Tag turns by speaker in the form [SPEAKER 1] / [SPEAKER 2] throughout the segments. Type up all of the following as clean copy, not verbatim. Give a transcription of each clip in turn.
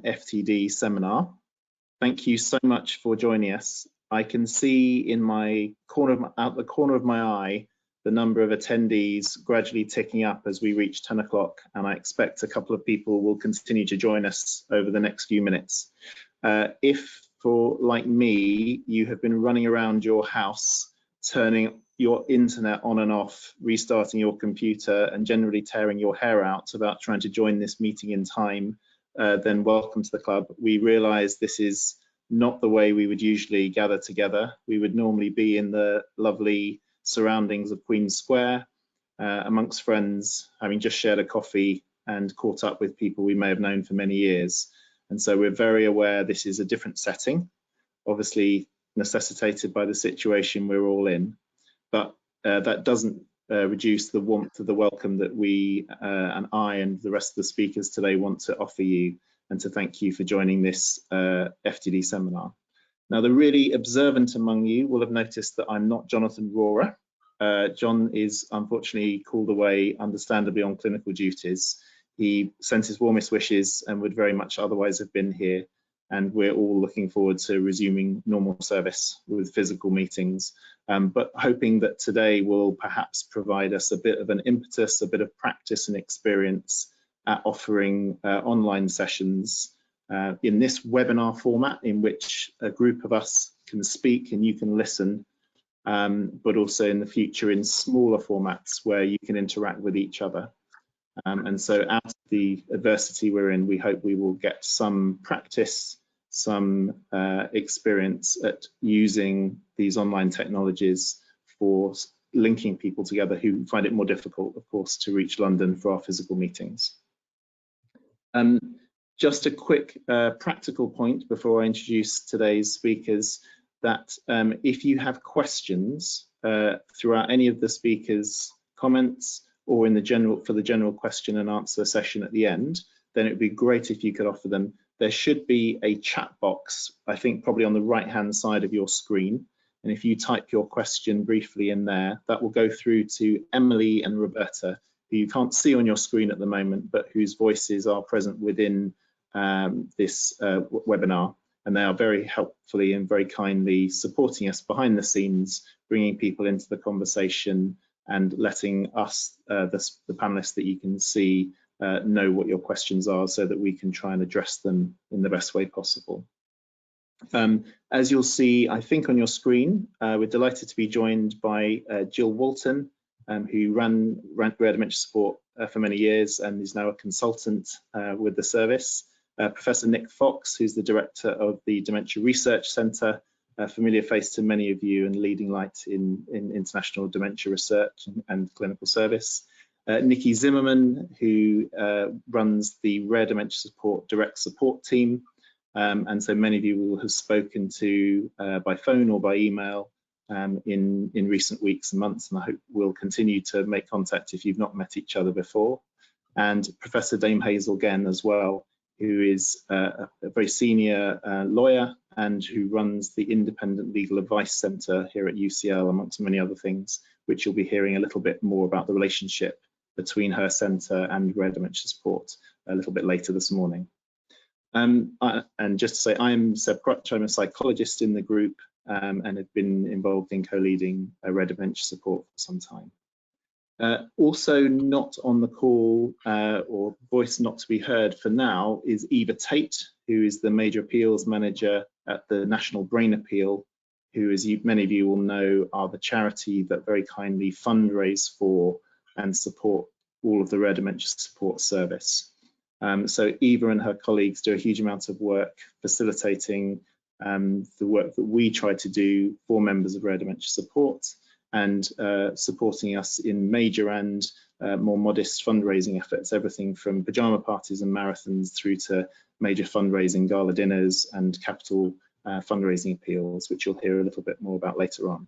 [SPEAKER 1] FTD seminar. Thank you so much for joining us. I can see in my out the corner of my eye the number of attendees gradually ticking up as we reach 10 o'clock, and I expect a couple of people will continue to join us over the next few minutes. If, like me, you have been running around your house, turning your internet on and off, restarting your computer, and generally tearing your hair out about trying to join this meeting in time, then welcome to the club. We realise this is not the way we would usually gather together. We would normally be in the lovely surroundings of Queen's Square, amongst friends, having just shared a coffee and caught up with people we may have known for many years. And so we're very aware this is a different setting, obviously necessitated by the situation we're all in, but that doesn't reduce the warmth of the welcome that we and I and the rest of the speakers today want to offer you, and to thank you for joining this FTD seminar. Now, the really observant among you will have noticed that I'm not Jonathan Rohrer. John is unfortunately called away, understandably, on clinical duties. He sends his warmest wishes and would very much otherwise have been here, and we're all looking forward to resuming normal service with physical meetings, but hoping that today will perhaps provide us a bit of an impetus, a bit of practice and experience at offering online sessions in this webinar format, in which a group of us can speak and you can listen, but also in the future in smaller formats where you can interact with each other. And so out of the adversity we're in, we hope we will get some practice, some experience at using these online technologies for linking people together who find it more difficult, of course, to reach London for our physical meetings. Just a quick practical point before I introduce today's speakers, that if you have questions throughout any of the speakers' comments or in the for the general question and answer session at the end, then it would be great if you could offer them. There should be a chat box, I think probably on the right-hand side of your screen, and if you type your question briefly in there, that will go through to Emily and Roberta, who you can't see on your screen at the moment, but whose voices are present within this webinar, and they are very helpfully and very kindly supporting us behind the scenes, bringing people into the conversation and letting us, the panelists that you can see, know what your questions are so that we can try and address them in the best way possible. As you'll see, I think on your screen, we're delighted to be joined by Jill Walton, who ran rare dementia support for many years and is now a consultant with the service. Professor Nick Fox, who's the director of the Dementia Research Centre, a familiar face to many of you and leading light in international dementia research and clinical service. Nikki Zimmerman, who runs the Rare Dementia Support Direct Support team, and so many of you will have spoken to by phone or by email in recent weeks and months, and I hope we'll continue to make contact if you've not met each other before. And Professor Dame Hazel Genn as well, who is a very senior lawyer and who runs the Independent Legal Advice Centre here at UCL, amongst many other things, which you'll be hearing a little bit more about the relationship between her centre and Rare Dementia Support a little bit later this morning. And just to say, I'm Seb Crutch, I'm a psychologist in the group and have been involved in co-leading Rare Dementia Support for some time. Also not on the call or voice not to be heard for now is Eva Tate, who is the Major Appeals Manager at the National Brain Appeal, who, as many of you will know, are the charity that very kindly fundraise for and support all of the Rare Dementia Support Service. So Eva and her colleagues do a huge amount of work facilitating the work that we try to do for members of Rare Dementia Support, and supporting us in major and more modest fundraising efforts, everything from pyjama parties and marathons through to major fundraising gala dinners and capital fundraising appeals, which you'll hear a little bit more about later on.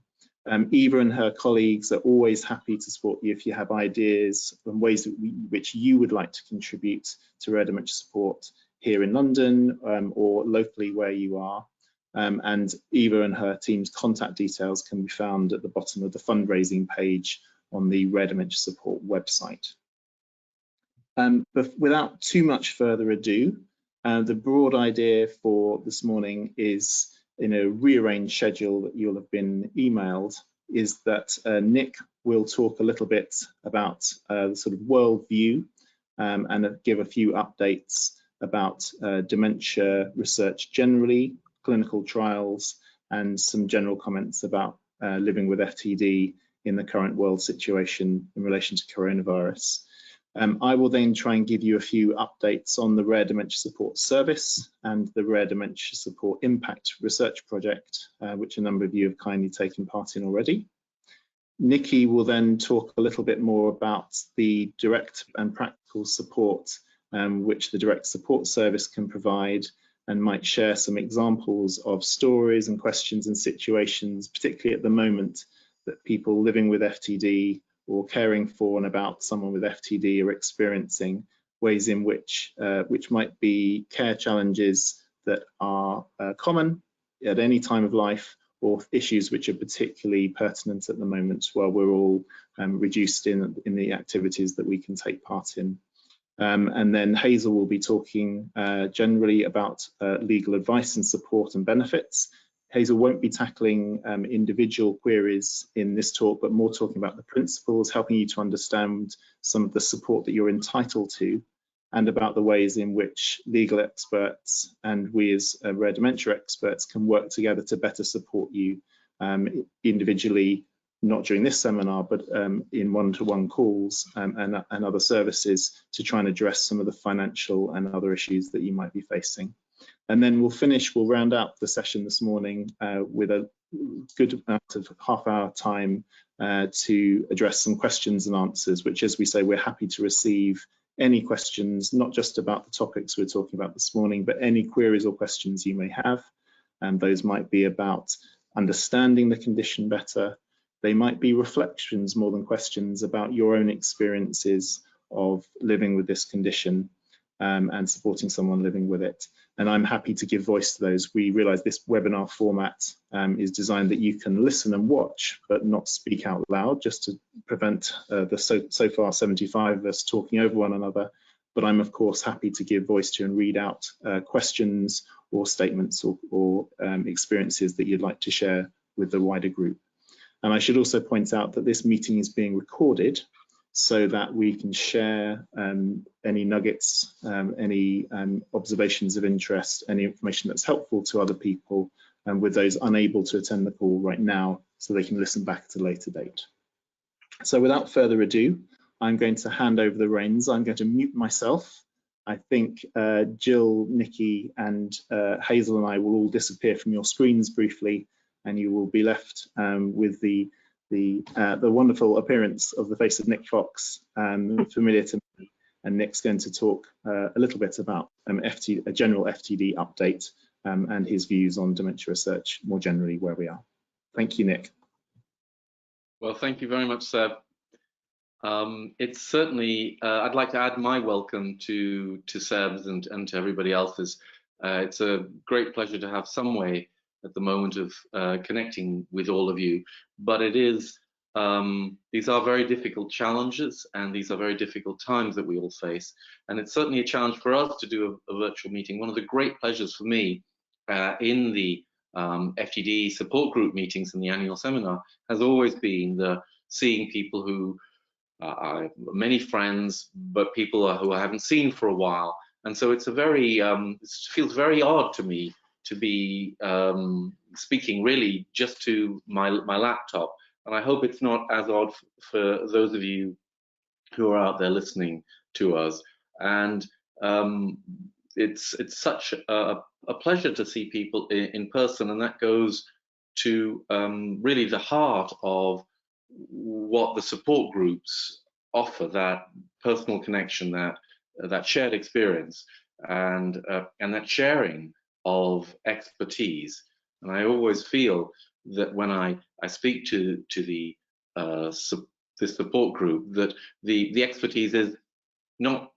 [SPEAKER 1] Eva and her colleagues are always happy to support you if you have ideas and ways which you would like to contribute to Rare Dementia Support here in London or locally where you are. And Eva and her team's contact details can be found at the bottom of the fundraising page on the Rare Dementia Support website. But without too much further ado, The broad idea for this morning is, in a rearranged schedule that you'll have been emailed, is that Nick will talk a little bit about the sort of world view and give a few updates about dementia research generally, clinical trials, and some general comments about living with FTD in the current world situation in relation to coronavirus. I will then try and give you a few updates on the Rare Dementia Support Service and the Rare Dementia Support Impact Research Project, which a number of you have kindly taken part in already. Nikki will then talk a little bit more about the direct and practical support which the Direct Support Service can provide, and might share some examples of stories and questions and situations, particularly at the moment, that people living with FTD or caring for and about someone with FTD are experiencing, ways in which might be care challenges that are common at any time of life, or issues which are particularly pertinent at the moment while we're all reduced in the activities that we can take part in. And then Hazel will be talking generally about legal advice and support and benefits. Hazel won't be tackling individual queries in this talk, but more talking about the principles, helping you to understand some of the support that you're entitled to, and about the ways in which legal experts and we as rare dementia experts can work together to better support you individually, not during this seminar, but in one-to-one calls and other services to try and address some of the financial and other issues that you might be facing. And then we'll round out the session this morning with a good amount of half-hour time to address some questions and answers, which, as we say, we're happy to receive any questions, not just about the topics we're talking about this morning, but any queries or questions you may have. And those might be about understanding the condition better. They might be reflections more than questions about your own experiences of living with this condition and supporting someone living with it. And I'm happy to give voice to those. We realize this webinar format is designed that you can listen and watch, but not speak out loud, just to prevent the so far 75 of us talking over one another. But I'm of course happy to give voice to and read out questions or statements or experiences that you'd like to share with the wider group. And I should also point out that this meeting is being recorded so that we can share any nuggets, any observations of interest, any information that's helpful to other people, and with those unable to attend the call right now, so they can listen back at a later date. So without further ado, I'm going to hand over the reins. I'm going to mute myself. I think Jill, Nikki, and Hazel and I will all disappear from your screens briefly, and you will be left with the wonderful appearance of the face of Nick Fox, familiar to me. And Nick's going to talk a little bit about a general FTD update and his views on dementia research more generally where we are. Thank you, Nick.
[SPEAKER 2] Well, thank you very much, Seb. It's certainly, I'd like to add my welcome to Seb's and to everybody else's. It's a great pleasure to have some way at the moment of connecting with all of you, but it is, these are very difficult challenges and these are very difficult times that we all face, and it's certainly a challenge for us to do a virtual meeting. One of the great pleasures for me in the FTD support group meetings and the annual seminar has always been seeing people who I have many friends, but people who I haven't seen for a while, and so it's a very it feels very odd to me to be speaking really just to my laptop, and I hope it's not as odd for those of you who are out there listening to us. And it's such a pleasure to see people in person, and that goes to really the heart of what the support groups offer, that personal connection, that shared experience, and that sharing of expertise. And I always feel that when I speak to the support group, that the expertise is not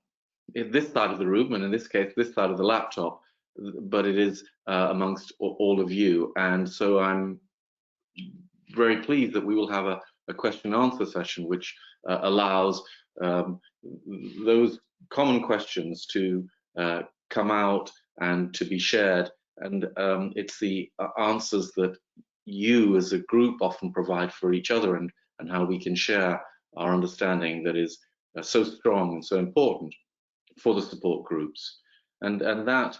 [SPEAKER 2] in this side of the room, and in this case this side of the laptop, but it is amongst all of you. And so I'm very pleased that we will have a question and answer session which allows those common questions to come out and to be shared. And it's the answers that you as a group often provide for each other, and how we can share our understanding that is so strong and so important for the support groups. And that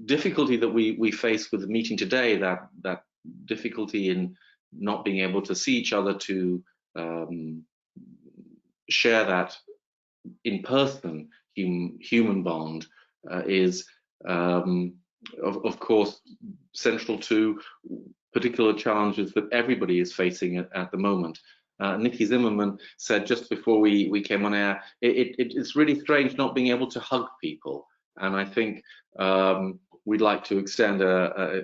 [SPEAKER 2] difficulty that we face with the meeting today, that difficulty in not being able to see each other, to share that in-person human bond, is of course central to particular challenges that everybody is facing at the moment. Nikki Zimmerman said just before we came on air, it's really strange not being able to hug people, and I think we'd like to extend a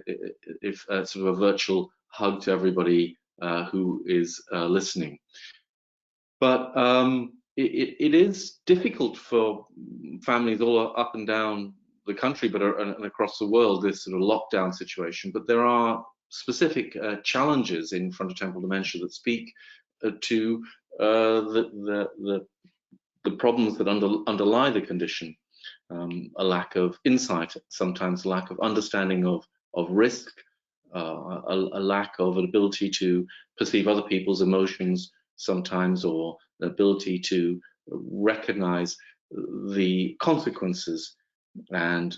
[SPEAKER 2] sort of a virtual hug to everybody who is listening. But it is difficult for families all up and down the country, but and across the world, this sort of lockdown situation. But there are specific challenges in frontotemporal dementia that speak to the problems that underlie the condition. A lack of insight, sometimes a lack of understanding of risk, a lack of an ability to perceive other people's emotions sometimes, or the ability to recognize the consequences and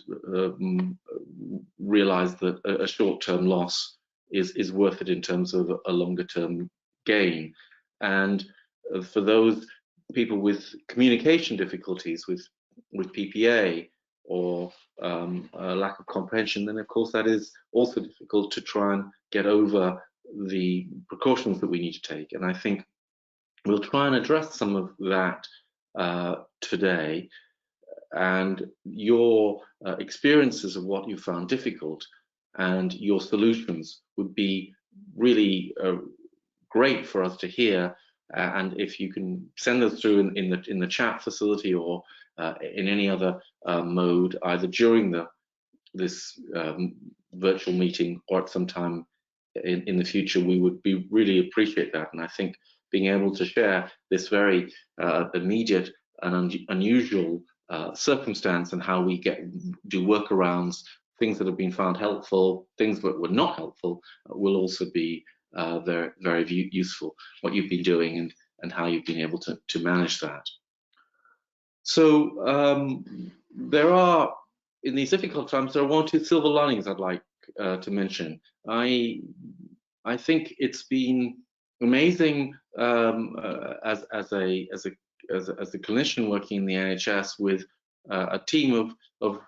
[SPEAKER 2] realize that a short-term loss is worth it in terms of a longer-term gain. And for those people with communication difficulties, with PPA, or a lack of comprehension, then of course that is also difficult to try and get over the precautions that we need to take. And I think we'll try and address some of that today, and your experiences of what you found difficult and your solutions would be really great for us to hear. And if you can send those through in the chat facility, or in any other mode, either during this virtual meeting or at some time in the future, we would really appreciate that. And I think being able to share this very immediate and unusual circumstance, and how we do workarounds, things that have been found helpful, things that were not helpful, will also be very, very useful, what you've been doing and how you've been able to manage that. So there are, in these difficult times, there are one or two silver linings I'd like to mention. I think it's been amazing as a clinician working in the NHS with a team of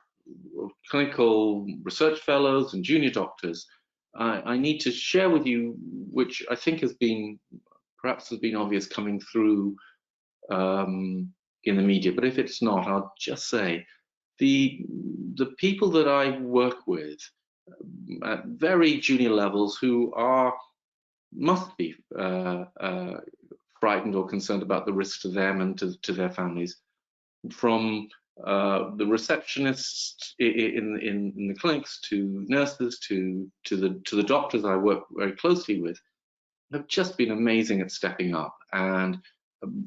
[SPEAKER 2] clinical research fellows and junior doctors. I need to share with you, which I think perhaps has been obvious coming through in the media, but if it's not, I'll just say the people that I work with at very junior levels, who must be frightened or concerned about the risk to them and to their families, from the receptionists in the clinics, to nurses, to the doctors I work very closely with, have just been amazing at stepping up and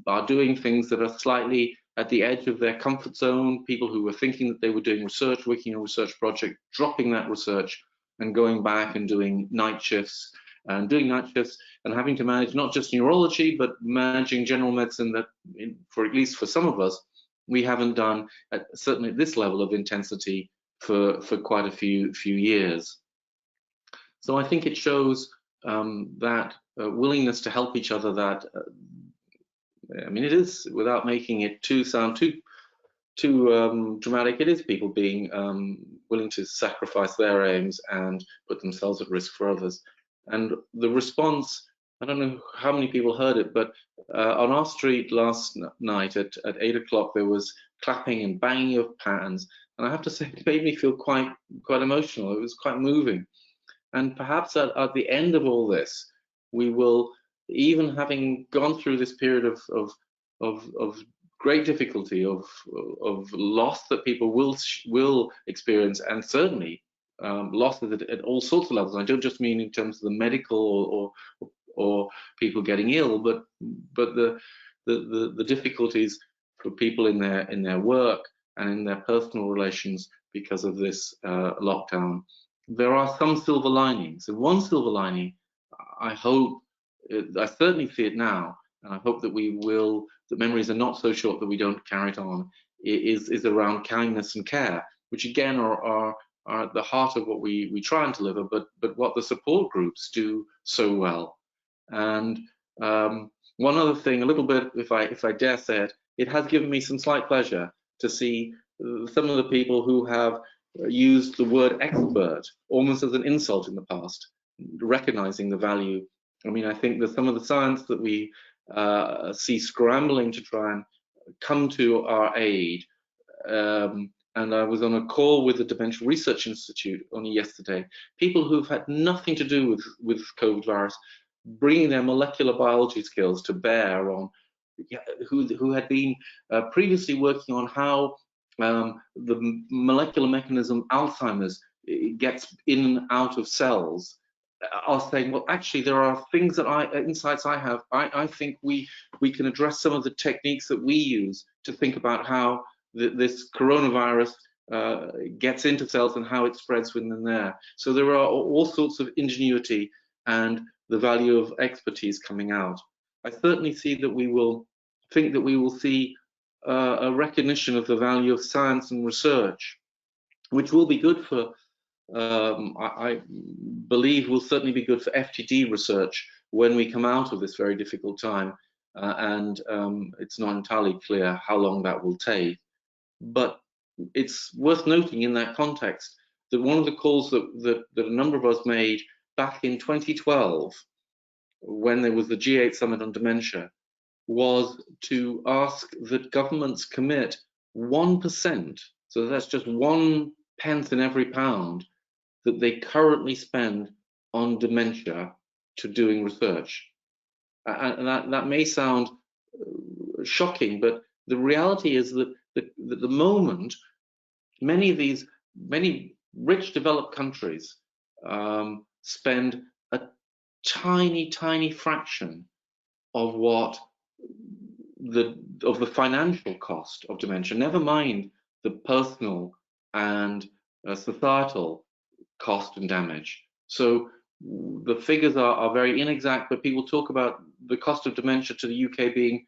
[SPEAKER 2] are doing things that are slightly at the edge of their comfort zone. People who were thinking that they were doing research, working on a research project, dropping that research and going back and doing night shifts, and having to manage not just neurology, but managing general medicine that, at least for some of us, we haven't done certainly at this level of intensity for quite a few years. So I think it shows that willingness to help each other, that I mean, it is, without making it sound too dramatic, it is people being willing to sacrifice their aims and put themselves at risk for others. And the response, I don't know how many people heard it, but on our street last night at 8 o'clock, there was clapping and banging of pans, and I have to say, it made me feel quite emotional. It was quite moving. And perhaps at the end of all this, we will, even having gone through this period of great difficulty, of loss that people will experience, and certainly losses at all sorts of levels. I don't just mean in terms of the medical or people getting ill, but the difficulties for people in their work and in their personal relations because of this lockdown. There are some silver linings, and one silver lining, I hope, I certainly see it now, and I hope that the memories are not so short that we don't carry it on, is around kindness and care, which again are at the heart of what we try and deliver, but what the support groups do so well. And one other thing, a little bit, if I dare say it, it has given me some slight pleasure to see some of the people who have used the word expert almost as an insult in the past, recognizing the value. I mean, I think that some of the science that we see scrambling to try and come to our aid, and I was on a call with the Dementia Research Institute only yesterday, people who've had nothing to do with COVID virus, bringing their molecular biology skills to bear on who had been previously working on how the molecular mechanism Alzheimer's gets in and out of cells, are saying, well, actually, there are things that insights I have. I think we can address some of the techniques that we use to think about how this coronavirus gets into cells and how it spreads within there. So there are all sorts of ingenuity and the value of expertise coming out. I certainly see that we will see a recognition of the value of science and research, which will be good for, I believe will certainly be good for FTD research when we come out of this very difficult time, and it's not entirely clear how long that will take. But it's worth noting in that context that one of the calls that a number of us made back in 2012, when there was the G8 Summit on Dementia, was to ask that governments commit 1%, so that's just 1 pence in every pound that they currently spend on dementia, to doing research. And that may sound shocking, but the reality is that at the moment, many rich developed countries spend a tiny fraction of what the financial cost of dementia, never mind the personal and societal cost and damage. So the figures are very inexact, but people talk about the cost of dementia to the UK being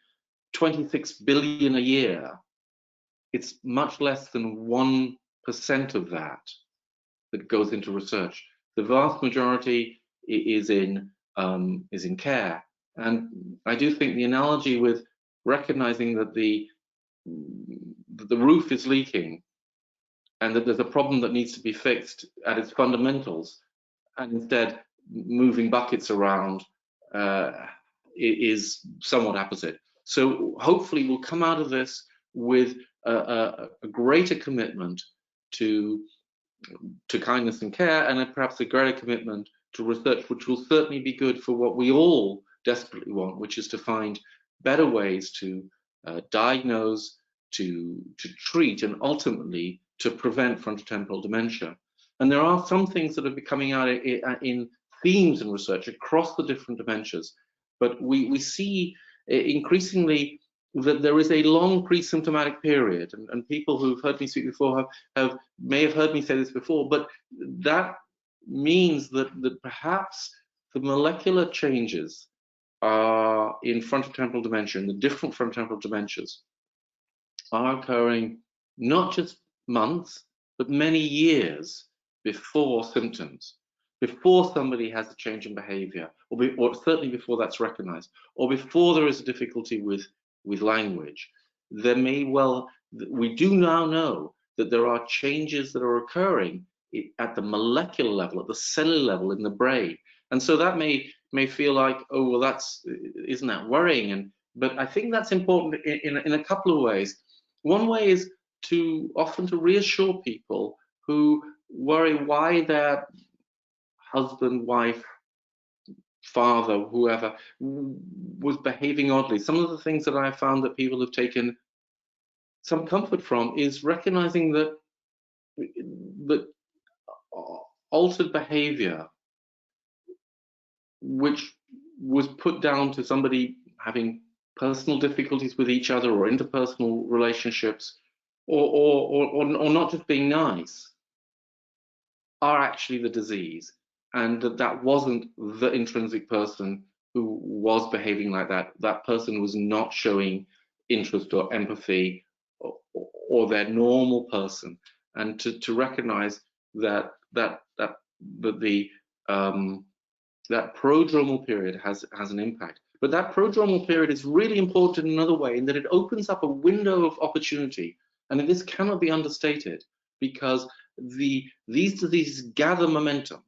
[SPEAKER 2] 26 billion a year. It's much less than 1% of that goes into research. The vast majority is in care. And I do think the analogy with recognizing that the roof is leaking and that there's a problem that needs to be fixed at its fundamentals, and instead moving buckets around is somewhat opposite. So hopefully we'll come out of this with a greater commitment to kindness and care, and perhaps a greater commitment to research, which will certainly be good for what we all desperately want, which is to find better ways to diagnose, to treat, and ultimately to prevent frontotemporal dementia. And there are some things that are coming out in themes and research across the different dementias, but we see increasingly that there is a long pre-symptomatic period, and people who've heard me speak before may have heard me say this before, but that means that perhaps the molecular changes are in frontotemporal dementia, and the different frontotemporal dementias are occurring not just months, but many years before symptoms, before somebody has a change in behavior, or certainly before that's recognized, or before there is a difficulty with language. There may well, we do now know that there are changes that are occurring at the molecular level, at the cellular level in the brain. And so that may feel like, oh, well, isn't that worrying? But I think that's important in a couple of ways. One way is often to reassure people who worry why their husband, wife, father, whoever, was behaving oddly. Some of the things that I found that people have taken some comfort from is recognizing that altered behavior, which was put down to somebody having personal difficulties with each other or interpersonal relationships, or not just being nice are actually the disease, and that wasn't the intrinsic person who was behaving like that. That person was not showing interest or empathy or their normal person, and to recognize that that prodromal period has an impact. But that prodromal period is really important in another way, in that it opens up a window of opportunity, and this cannot be understated, because these diseases gather momentum.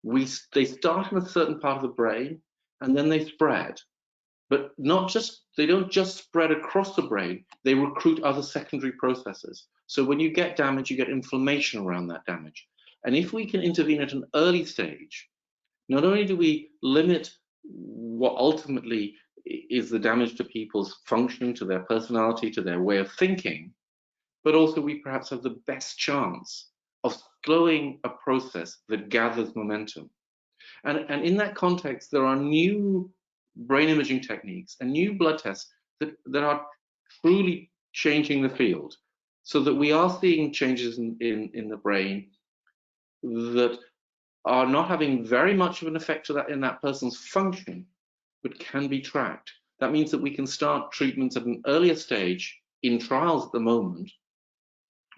[SPEAKER 2] They start in a certain part of the brain, and then they spread. But they don't just spread across the brain, they recruit other secondary processes. So when you get damage, you get inflammation around that damage. And if we can intervene at an early stage, not only do we limit what ultimately is the damage to people's functioning, to their personality, to their way of thinking, but also we perhaps have the best chance of slowing a process that gathers momentum. And in that context, there are new brain imaging techniques and new blood tests that are truly changing the field, so that we are seeing changes in the brain that are not having very much of an effect in that person's function, but can be tracked. That means that we can start treatments at an earlier stage in trials at the moment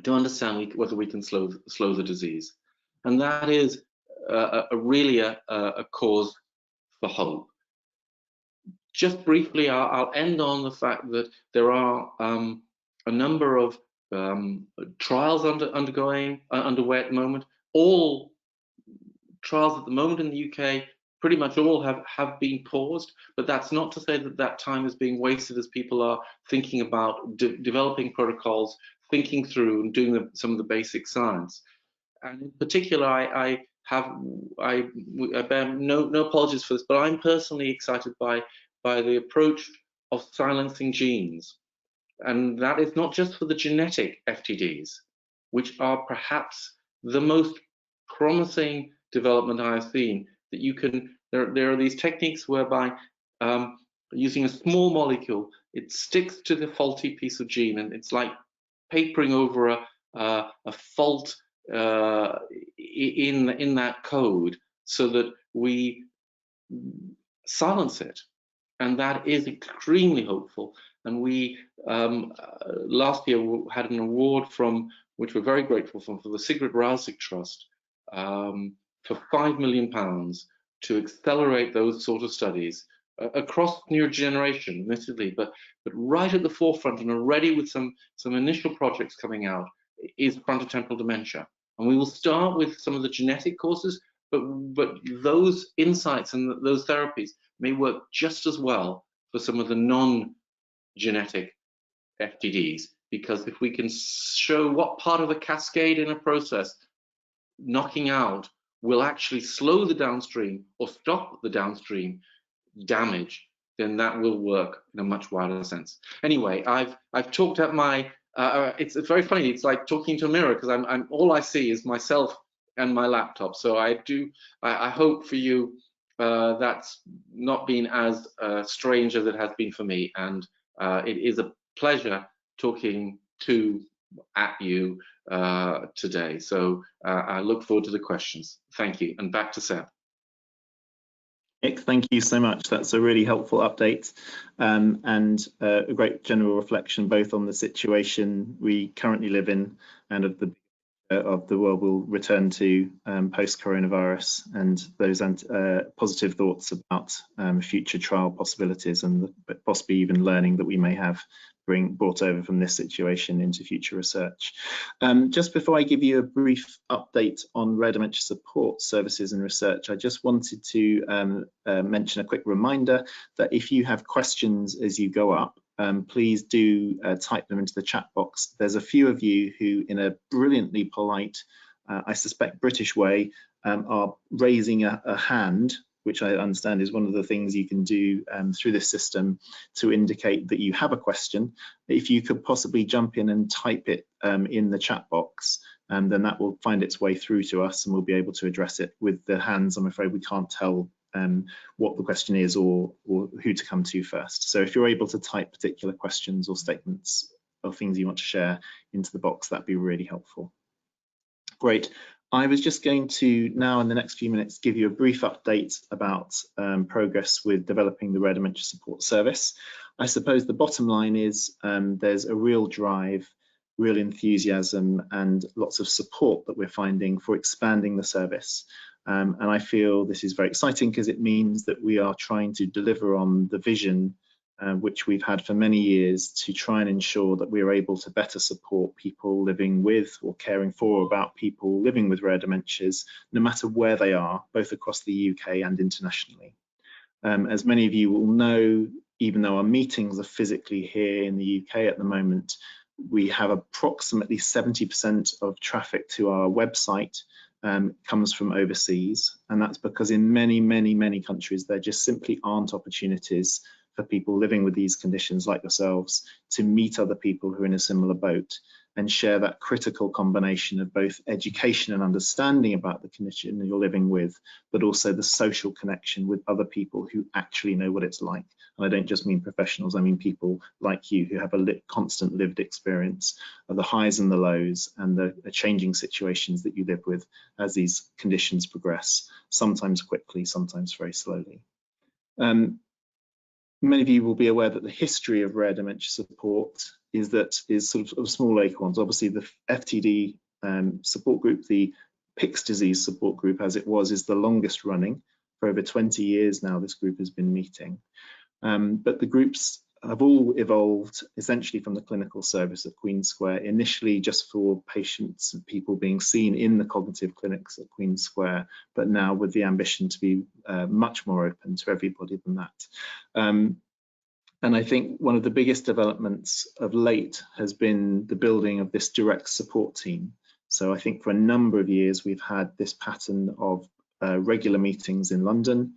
[SPEAKER 2] to understand whether we can slow the disease. And that is really a cause for hope. Just briefly, I'll end on the fact that there are a number of trials underway at the moment. All trials at the moment in the UK, pretty much all have been paused, but that's not to say that time is being wasted as people are thinking about developing protocols, thinking through and doing some of the basic science. And in particular, I bear no apologies for this, but I'm personally excited by the approach of silencing genes. And that is not just for the genetic FTDs, which are perhaps the most promising development I have seen, that you can, there are these techniques whereby using a small molecule, it sticks to the faulty piece of gene, and it's like papering over a fault in that code, so that we silence it. And that is extremely hopeful. And we last year had an award which we're very grateful for the Sigrid Rausig Trust, for £5 million to accelerate those sort of studies across neurodegeneration, admittedly, but right at the forefront and already with some initial projects coming out is frontotemporal dementia. And we will start with some of the genetic causes, but those insights and those therapies may work just as well for some of the non-genetic FTDs, because if we can show what part of the cascade in a process knocking out will actually slow the downstream or stop the downstream damage, then that will work in a much wider sense. Anyway, I've talked at my it's very funny. It's like talking to a mirror, because I'm all I see is myself and my laptop. So I hope for you that's not been as strange as it has been for me, and it is a pleasure talking at you today. So I look forward to the questions. Thank you, and back to Seb.
[SPEAKER 1] Nick, thank you so much. That's a really helpful update and a great general reflection both on the situation we currently live in and of the world we'll return to post-coronavirus, and those positive thoughts about future trial possibilities and possibly even learning that we may have brought over from this situation into future research. Just before I give you a brief update on rare dementia support services and research, I just wanted to mention a quick reminder that if you have questions as you go up, please do type them into the chat box. There's a few of you who, in a brilliantly polite, I suspect British way, are raising a hand, which I understand is one of the things you can do through this system to indicate that you have a question. If you could possibly jump in and type it in the chat box, then that will find its way through to us and we'll be able to address it. With the hands, I'm afraid we can't tell what the question is or who to come to first. So if you're able to type particular questions or statements of things you want to share into the box, that'd be really helpful. Great. I was just going to now in the next few minutes give you a brief update about progress with developing the Rare Dementia Support Service. I suppose the bottom line is there's a real drive, real enthusiasm and lots of support that we're finding for expanding the service. And I feel this is very exciting because it means that we are trying to deliver on the vision which we've had for many years to try and ensure that we are able to better support people living with or caring for about people living with rare dementias, no matter where they are, both across the UK and internationally. As many of you will know, even though our meetings are physically here in the UK at the moment, we have approximately 70% of traffic to our website comes from overseas, and that's because in many countries there just simply aren't opportunities for people living with these conditions like yourselves to meet other people who are in a similar boat and share that critical combination of both education and understanding about the condition you're living with, but also the social connection with other people who actually know what it's like. And I don't just mean professionals, I mean people like you who have a constant lived experience of the highs and the lows and the changing situations that you live with as these conditions progress, sometimes quickly, sometimes very slowly. Many of you will be aware that the history of rare dementia support is sort of small acorns. Obviously, the FTD support group, the Pick's disease support group, as it was, is the longest running. For over 20 years now, this group has been meeting. But the groups have all evolved essentially from the clinical service at Queen Square, initially just for patients and people being seen in the cognitive clinics at Queen Square, but now with the ambition to be much more open to everybody than that. And I think one of the biggest developments of late has been the building of this direct support team. So I think for a number of years we've had this pattern of regular meetings in London,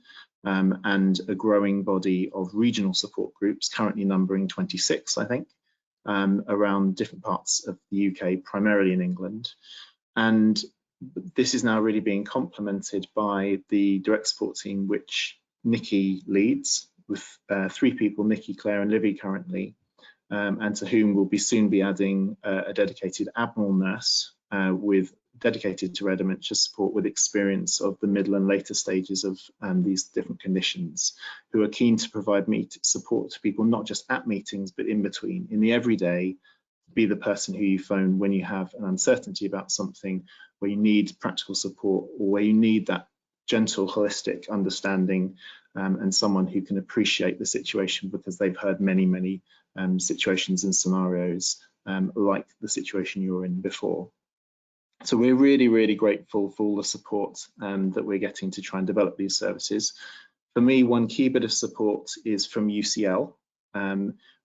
[SPEAKER 1] and a growing body of regional support groups, currently numbering 26, I think, around different parts of the UK, primarily in England. And this is now really being complemented by the direct support team, which Nikki leads, with 3 people, Nikki, Claire and Livy currently, and to whom we'll soon be adding a dedicated abnormal nurse dedicated to rare dementia support with experience of the middle and later stages of these different conditions, who are keen to provide support to people not just at meetings but in between, in the everyday, be the person who you phone when you have an uncertainty about something, where you need practical support, or where you need that gentle, holistic understanding, and someone who can appreciate the situation because they've heard many situations and scenarios like the situation you were in before. So we're really grateful for all the support that we're getting to try and develop these services. For me, one key bit of support is from UCL.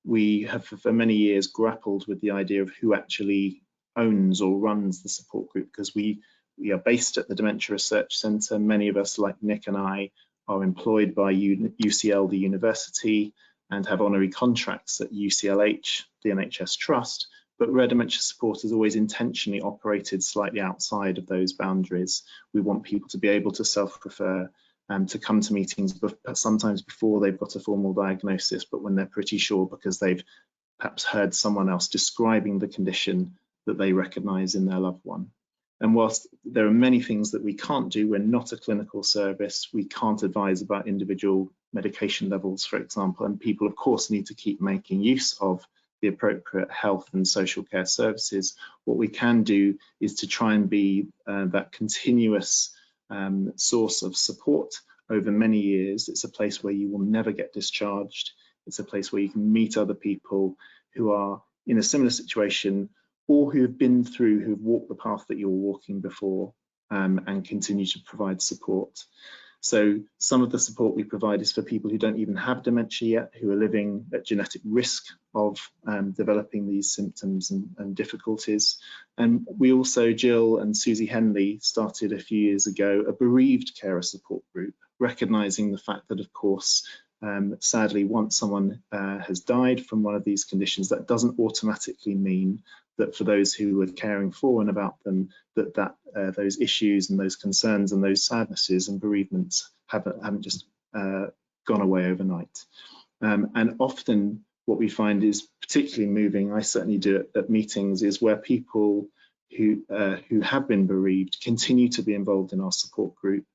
[SPEAKER 1] We have for many years grappled with the idea of who actually owns or runs the support group, because we are based at the Dementia Research Centre. Many of us, like Nick and I, are employed by UCL, the university, and have honorary contracts at UCLH, the NHS Trust. But rare dementia support has always intentionally operated slightly outside of those boundaries. We want people to be able to self-refer, to come to meetings sometimes before they've got a formal diagnosis, but when they're pretty sure because they've perhaps heard someone else describing the condition that they recognise in their loved one. And whilst there are many things that we can't do, we're not a clinical service, we can't advise about individual medication levels, for example, and people of course need to keep making use of the appropriate health and social care services. What we can do is to try and be that continuous source of support over many years. It's a place where you will never get discharged. It's a place where you can meet other people who are in a similar situation, or who have been through, who've walked the path that you're walking before, and continue to provide support. So some of the support we provide is for people who don't even have dementia yet, who are living at genetic risk of developing these symptoms and difficulties. And we also, Jill and Susie Henley, started a few years ago a bereaved carer support group, recognising the fact that, of course, sadly, once someone has died from one of these conditions, that doesn't automatically mean that for those who are caring for and about them, those issues and those concerns and those sadnesses and bereavements haven't just gone away overnight. And often what we find is particularly moving, I certainly do it at meetings, is where people who have been bereaved continue to be involved in our support group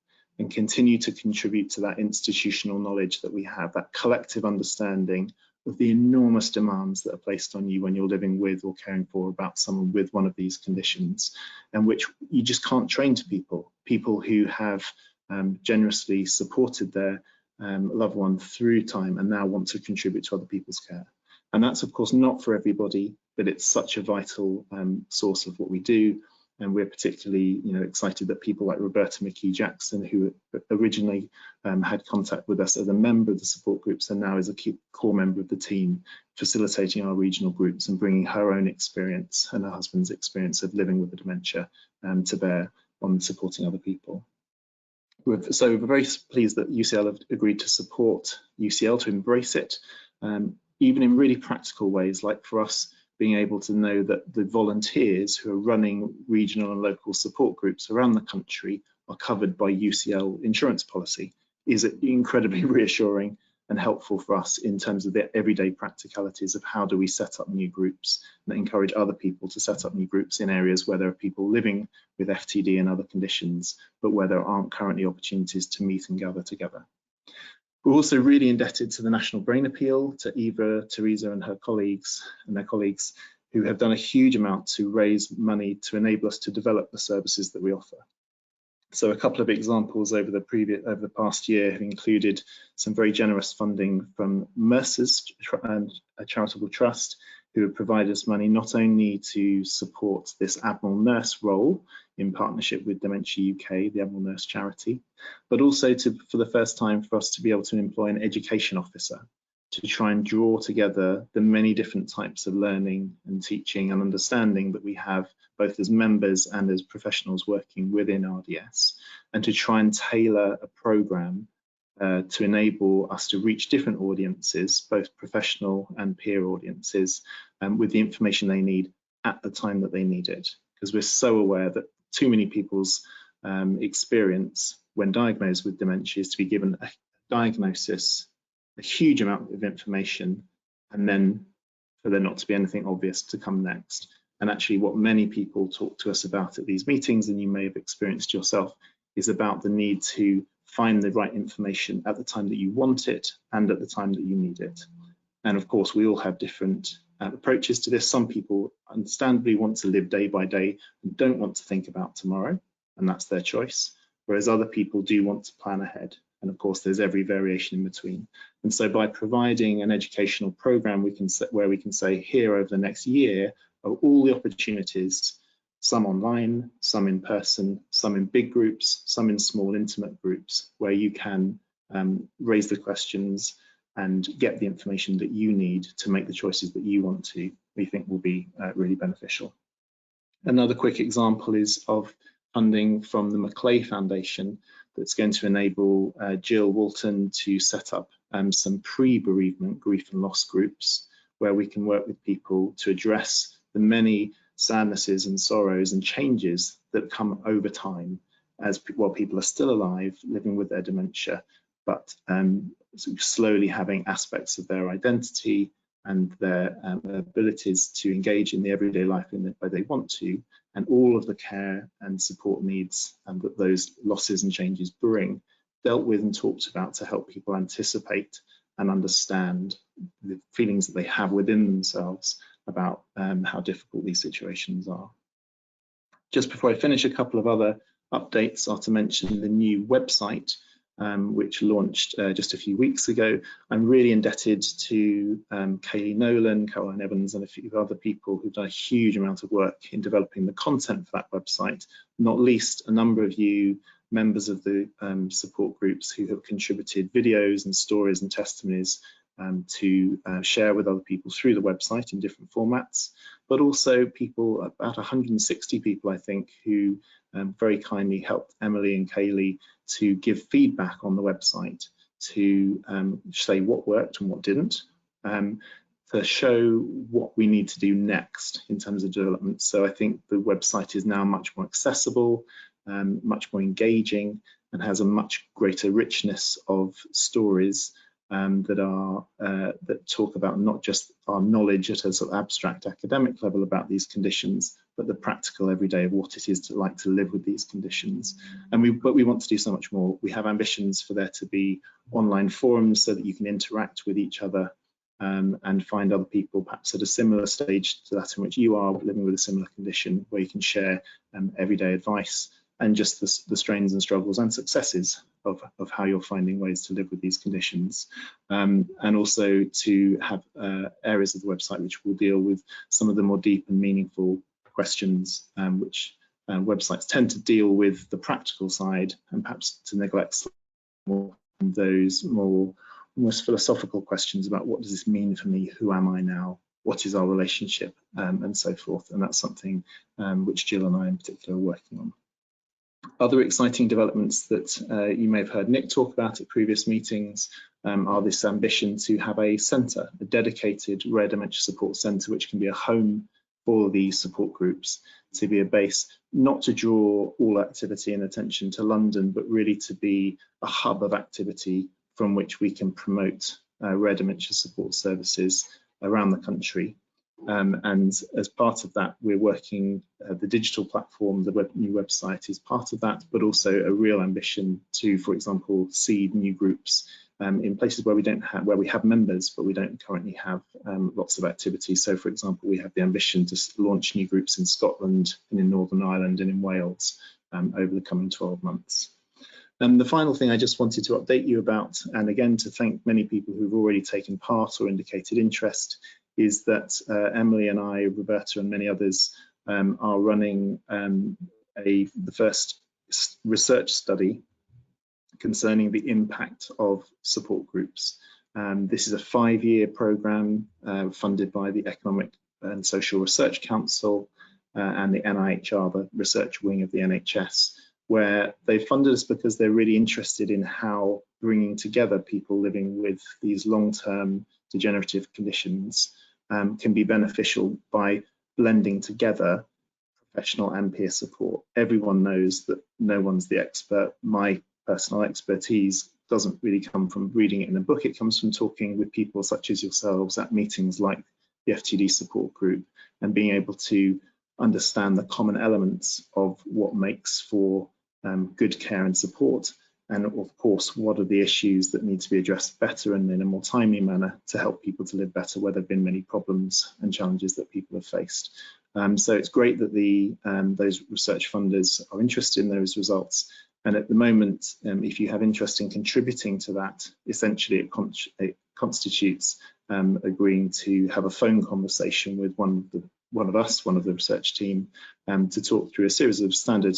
[SPEAKER 1] and continue to contribute to that institutional knowledge that we have, that collective understanding of the enormous demands that are placed on you when you're living with or caring for about someone with one of these conditions, and which you just can't train to people who have generously supported their loved one through time and now want to contribute to other people's care. And that's of course not for everybody, but it's such a vital source of what we do. And we're particularly excited that people like Roberta McKee-Jackson, who originally had contact with us as a member of the support groups and now is a core member of the team, facilitating our regional groups and bringing her own experience and her husband's experience of living with the dementia to bear on supporting other people. So we're very pleased that UCL have agreed to support UCL, to embrace it, even in really practical ways, like for us being able to know that the volunteers who are running regional and local support groups around the country are covered by UCL insurance policy is incredibly reassuring and helpful for us in terms of the everyday practicalities of how do we set up new groups and encourage other people to set up new groups in areas where there are people living with FTD and other conditions, but where there aren't currently opportunities to meet and gather together. We're also really indebted to the National Brain Appeal, to Eva, Teresa and their colleagues who have done a huge amount to raise money to enable us to develop the services that we offer. So a couple of examples over the past year have included some very generous funding from Mercer's a charitable trust, who have provided us money not only to support this Admiral Nurse role in partnership with Dementia UK, the Admiral Nurse charity, but also for the first time for us to be able to employ an education officer to try and draw together the many different types of learning and teaching and understanding that we have both as members and as professionals working within RDS, and to try and tailor a programme to enable us to reach different audiences, both professional and peer audiences, with the information they need at the time that they need it. Because we're so aware that too many people's experience when diagnosed with dementia is to be given a diagnosis, a huge amount of information, and then for there not to be anything obvious to come next. And actually what many people talk to us about at these meetings, and you may have experienced yourself, is about the need to find the right information at the time that you want it and at the time that you need it. And of course, we all have different approaches to this. Some people understandably want to live day by day and don't want to think about tomorrow, and that's their choice. Whereas other people do want to plan ahead. And of course, there's every variation in between. And so by providing an educational program where we can say here over the next year are all the opportunities, some online, some in person, some in big groups, some in small intimate groups, where you can raise the questions and get the information that you need to make the choices that you want to, we think will be really beneficial. Another quick example is of funding from the Maclay Foundation that's going to enable Jill Walton to set up some pre-bereavement grief and loss groups where we can work with people to address the many sadnesses and sorrows and changes that come over time while people are still alive, living with their dementia, but slowly having aspects of their identity and their abilities to engage in the everyday life in the way they want to, and all of the care and support needs that those losses and changes bring, dealt with and talked about to help people anticipate and understand the feelings that they have within themselves about how difficult these situations are. Just before I finish, a couple of other updates are to mention the new website, which launched just a few weeks ago. I'm really indebted to Kaylee Nolan, Caroline Evans, and a few other people who've done a huge amount of work in developing the content for that website, not least a number of you members of the support groups who have contributed videos and stories and testimonies to share with other people through the website in different formats, but also people, about 160 people I think, who very kindly helped Emily and Kaylee to give feedback on the website, to say what worked and what didn't, to show what we need to do next in terms of development. So I think the website is now much more accessible, much more engaging, and has a much greater richness of stories that talk about not just our knowledge at a sort of abstract academic level about these conditions, but the practical everyday of what it is to like to live with these conditions. But we want to do so much more. We have ambitions for there to be online forums so that you can interact with each other and find other people perhaps at a similar stage to that in which you are living with a similar condition, where you can share everyday advice and just the strains and struggles and successes of how you're finding ways to live with these conditions. And also to have areas of the website which will deal with some of the more deep and meaningful questions, which websites tend to deal with the practical side and perhaps to neglect more those more almost philosophical questions about what does this mean for me, who am I now, what is our relationship, and so forth. And that's something which Jill and I in particular are working on. Other exciting developments that you may have heard Nick talk about at previous meetings are this ambition to have a centre, a dedicated rare dementia support centre, which can be a home for these support groups, to be a base, not to draw all activity and attention to London, but really to be a hub of activity from which we can promote rare dementia support services around the country. And as part of that, we're working, the digital platform, the new website is part of that, but also a real ambition to, for example, seed new groups in places where we have members, but we don't currently have lots of activity. So, for example, we have the ambition to launch new groups in Scotland and in Northern Ireland and in Wales over the coming 12 months. And the final thing I just wanted to update you about, and again to thank many people who've already taken part or indicated interest, is that Emily and I, Roberta and many others are running the first research study concerning the impact of support groups. This is a 5-year programme funded by the Economic and Social Research Council and the NIHR, the research wing of the NHS, where they funded us because they're really interested in how bringing together people living with these long-term degenerative conditions can be beneficial by blending together professional and peer support. Everyone knows that no one's the expert. My personal expertise doesn't really come from reading it in a book. It comes from talking with people such as yourselves at meetings like the FTD support group and being able to understand the common elements of what makes for good care and support, and of course what are the issues that need to be addressed better and in a more timely manner to help people to live better where there have been many problems and challenges that people have faced. So it's great that those research funders are interested in those results, and at the moment if you have interest in contributing to that, essentially it constitutes agreeing to have a phone conversation with one of the research team, to talk through a series of standard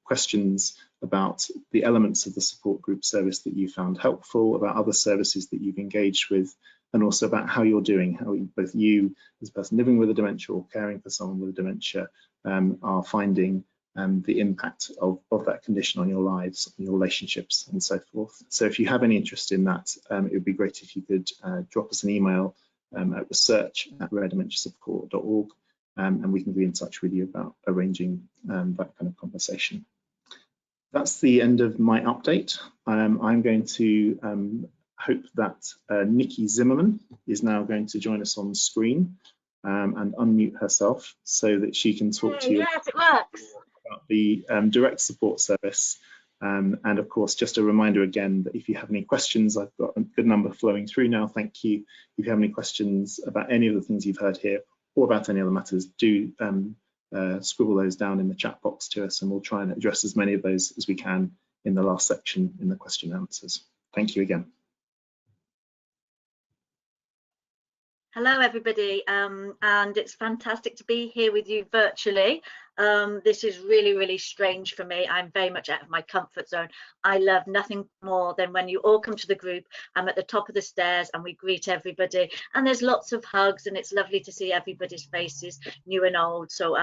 [SPEAKER 1] questions about the elements of the support group service that you found helpful, about other services that you've engaged with, and also about how you're doing, how both you as a person living with a dementia or caring for someone with a dementia are finding the impact of that condition on your lives, on your relationships and so forth. So if you have any interest in that, it would be great if you could drop us an email at research@raredementiasupport.org, and we can be in touch with you about arranging that kind of conversation. That's the end of my update. I'm going to hope that Nikki Zimmerman is now going to join us on screen and unmute herself so that she can talk to you about the direct support service. And of course, just a reminder again that if you have any questions, I've got a good number flowing through now, thank you. If you have any questions about any of the things you've heard here or about any other matters, do scribble those down in the chat box to us, and we'll try and address as many of those as we can in the last section in the question and answers. Thank you again.
[SPEAKER 3] Hello everybody, and it's fantastic to be here with you virtually. This is really strange for me. I'm very much out of my comfort zone. I love nothing more than when you all come to the group. I'm at the top of the stairs and we greet everybody, and there's lots of hugs, and it's lovely to see everybody's faces, new and old. So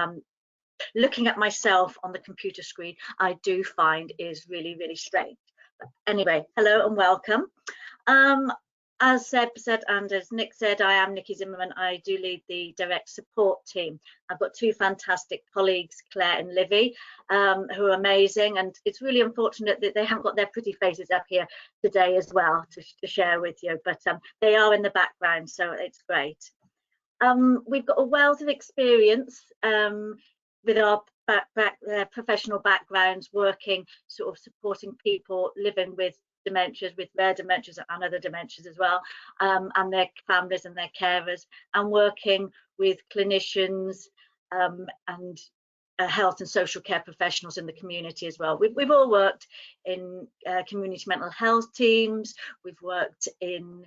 [SPEAKER 3] looking at myself on the computer screen, I do find is really strange. But anyway, hello and welcome. As Seb said and as Nick said, I am Nikki Zimmerman. I do lead the direct support team. I've got two fantastic colleagues, Claire and Livy, who are amazing, and it's really unfortunate that they haven't got their pretty faces up here today as well to share with you, but they are in the background, so it's great. We've got a wealth of experience with our professional backgrounds, working, sort of supporting people living with dementias, with rare dementias and other dementias as well, and their families and their carers, and working with clinicians and health and social care professionals in the community as well. We've all worked in community mental health teams, we've worked in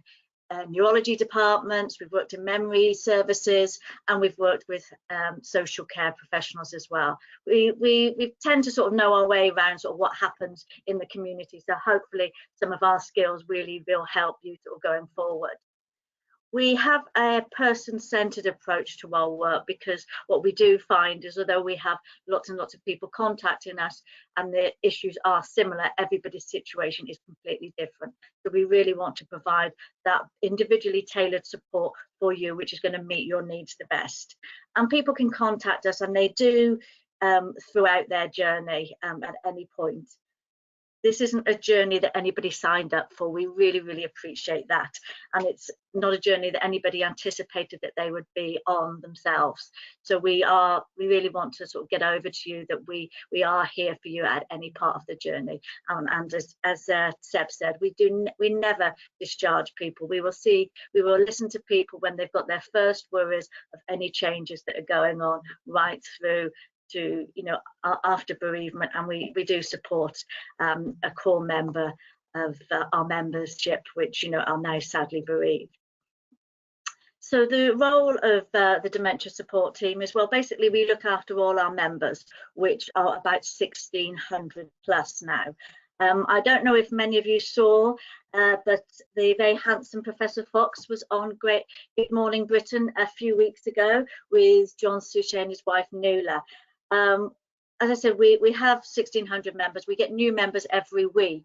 [SPEAKER 3] neurology departments, we've worked in memory services, and we've worked with social care professionals as well. We tend to sort of know our way around sort of what happens in the community, so hopefully some of our skills really will help you sort of going forward. We have a person-centered approach to our work, because what we do find is, although we have lots and lots of people contacting us and the issues are similar, everybody's situation is completely different. So we really want to provide that individually tailored support for you, which is going to meet your needs the best. And people can contact us, and they do throughout their journey at any point. This isn't a journey that anybody signed up for. We really, really appreciate that. And it's not a journey that anybody anticipated that they would be on themselves. So we really want to sort of get over to you that we are here for you at any part of the journey. And as Seb said, we never discharge people. We will listen to people when they've got their first worries of any changes that are going on, right through to, you know, after bereavement, and we do support a core member of our membership, which, you know, are now sadly bereaved. So the role of the dementia support team is, well, basically we look after all our members, which are about 1,600 plus now. I don't know if many of you saw, but the very handsome Professor Fox was on Good Morning Britain a few weeks ago with John Suchet and his wife Nuala. As I said, we have 1,600 members. We get new members every week.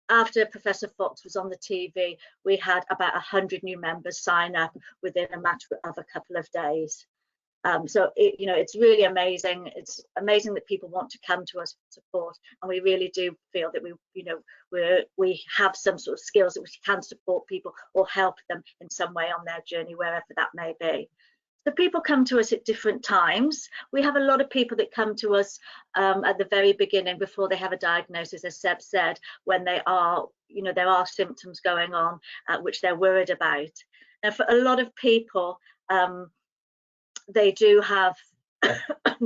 [SPEAKER 3] After Professor Fox was on the TV, we had about 100 new members sign up within a matter of a couple of days. So you know, it's really amazing. It's amazing that people want to come to us for support, and we really do feel that we have some sort of skills that we can support people or help them in some way on their journey, wherever that may be. So people come to us at different times. We have a lot of people that come to us at the very beginning, before they have a diagnosis, as Seb said, when they are, you know, there are symptoms going on which they're worried about. Now, for a lot of people, they do have,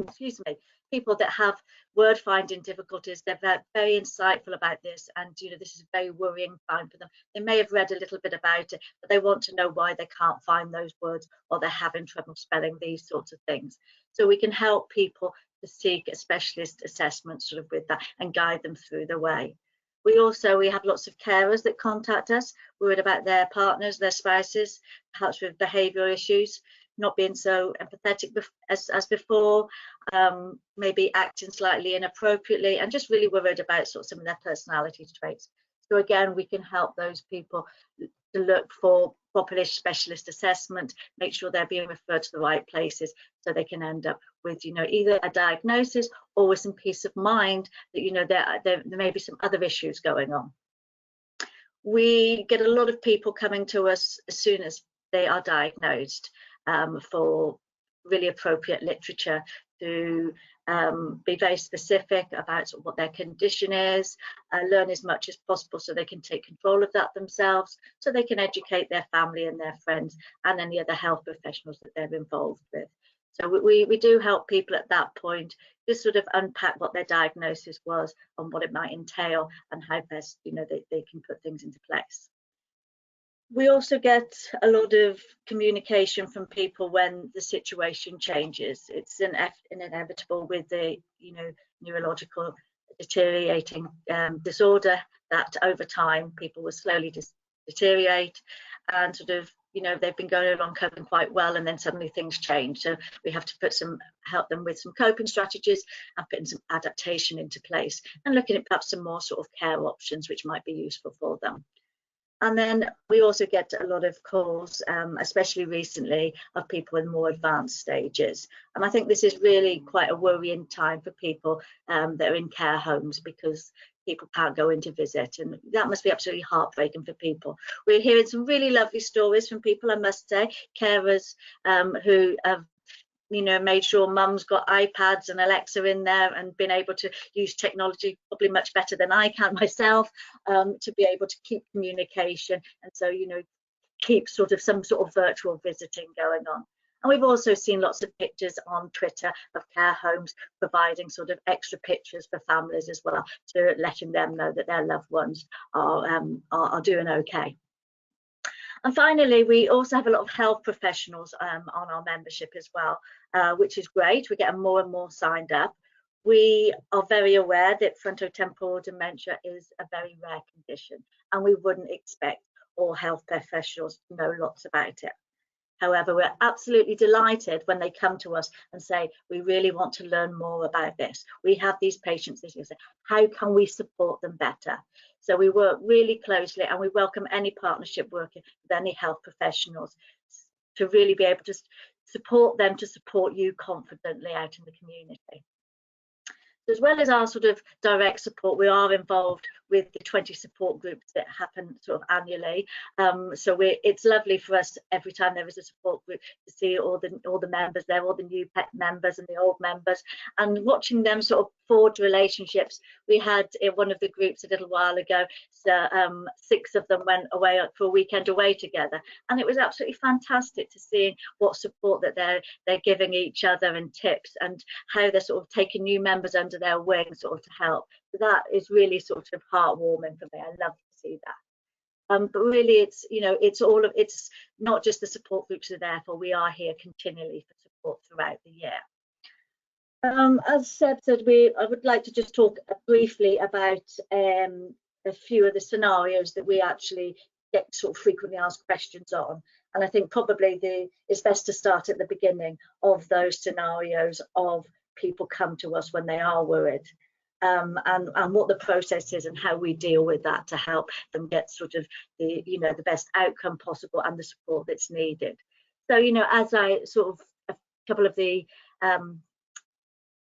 [SPEAKER 3] excuse me, people that have word finding difficulties. They're very insightful about this, and you know, this is a very worrying time for them. They may have read a little bit about it, but they want to know why they can't find those words, or they're having trouble spelling these sorts of things. So we can help people to seek a specialist assessment sort of with that and guide them through the way. We have lots of carers that contact us, worried about their partners, their spouses, perhaps with behavioural issues, not being so empathetic as before, maybe acting slightly inappropriately, and just really worried about sort of some of their personality traits. So again, we can help those people to look for proper specialist assessment, make sure they're being referred to the right places, so they can end up with, you know, either a diagnosis or with some peace of mind that, you know, there may be some other issues going on. We get a lot of people coming to us as soon as they are diagnosed, for really appropriate literature to be very specific about sort of what their condition is, learn as much as possible so they can take control of that themselves, so they can educate their family and their friends and any other health professionals that they're involved with. So we do help people at that point just sort of unpack what their diagnosis was and what it might entail, and how best, you know, they can put things into place. We also get a lot of communication from people when the situation changes. It's inevitable with the, you know, neurological deteriorating disorder, that over time people will slowly deteriorate, and sort of, you know, they've been going along coping quite well, and then suddenly things change. So we have to help them with some coping strategies and putting some adaptation into place, and looking at perhaps some more sort of care options which might be useful for them. And then we also get a lot of calls, especially recently, of people in more advanced stages. And I think this is really quite a worrying time for people that are in care homes, because people can't go in to visit, and that must be absolutely heartbreaking for people. We're hearing some really lovely stories from people, I must say, carers who have made sure mum's got iPads and Alexa in there and been able to use technology probably much better than I can myself, to be able to keep communication, and so keep some sort of virtual visiting going on. And we've also seen lots of pictures on Twitter of care homes providing sort of extra pictures for families as well, to letting them know that their loved ones are doing okay. And finally, we also have a lot of health professionals on our membership as well, which is great. We're getting more and more signed up. We are very aware that frontotemporal dementia is a very rare condition, and we wouldn't expect all health professionals to know lots about it. However, we're absolutely delighted when they come to us and say, we really want to learn more about this. We have these patients this year. How can we support them better? So we work really closely, and we welcome any partnership working with any health professionals to really be able to support them, to support you confidently out in the community. As well as our sort of direct support, we are involved with the 20 support groups that happen sort of annually. So it's lovely for us every time there is a support group to see all the members there, all the new pet members and the old members, and watching them sort of forge relationships. We had in one of the groups a little while ago, so 6 of them went away for a weekend away together, and it was absolutely fantastic to see what support that they're giving each other, and tips, and how they're sort of taking new members under their wing sort of to help. So that is really sort of heartwarming for me. I love to see that. But really, it's not just the support groups are there for. We are here continually for support throughout the year. As Seb said, I would like to just talk briefly about a few of the scenarios that we actually get sort of frequently asked questions on. And I think probably it's best to start at the beginning of those scenarios of people come to us when they are worried, and what the process is and how we deal with that to help them get sort of the best outcome possible and the support that's needed. So as I sort of, a couple of the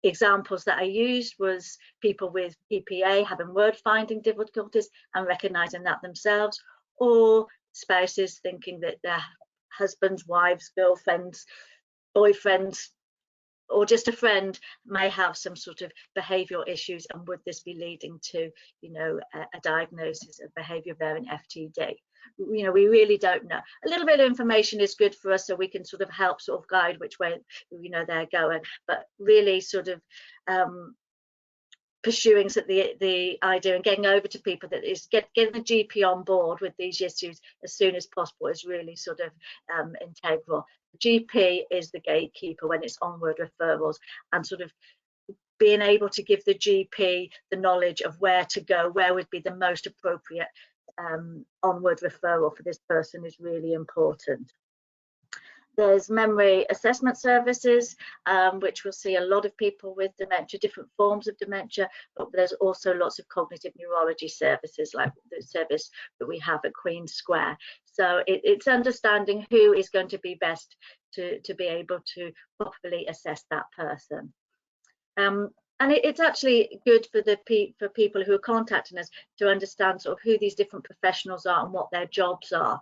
[SPEAKER 3] examples that I used was people with PPA having word finding difficulties and recognizing that themselves, or spouses thinking that their husbands, wives, girlfriends, boyfriends, or just a friend may have some sort of behavioural issues, and would this be leading to a diagnosis of behaviour variant FTD. We really don't know. A little bit of information is good for us, so we can sort of help sort of guide which way they're going, but really sort of pursuing the idea and getting over to people that is getting the GP on board with these issues as soon as possible is really sort of integral. The GP is the gatekeeper when it's onward referrals, and sort of being able to give the GP the knowledge of where to go, where would be the most appropriate onward referral for this person is really important. There's memory assessment services, which will see a lot of people with dementia, different forms of dementia, but there's also lots of cognitive neurology services like the service that we have at Queen Square. So it's understanding who is going to be best to be able to properly assess that person. And it's actually good for people who are contacting us to understand sort of who these different professionals are and what their jobs are,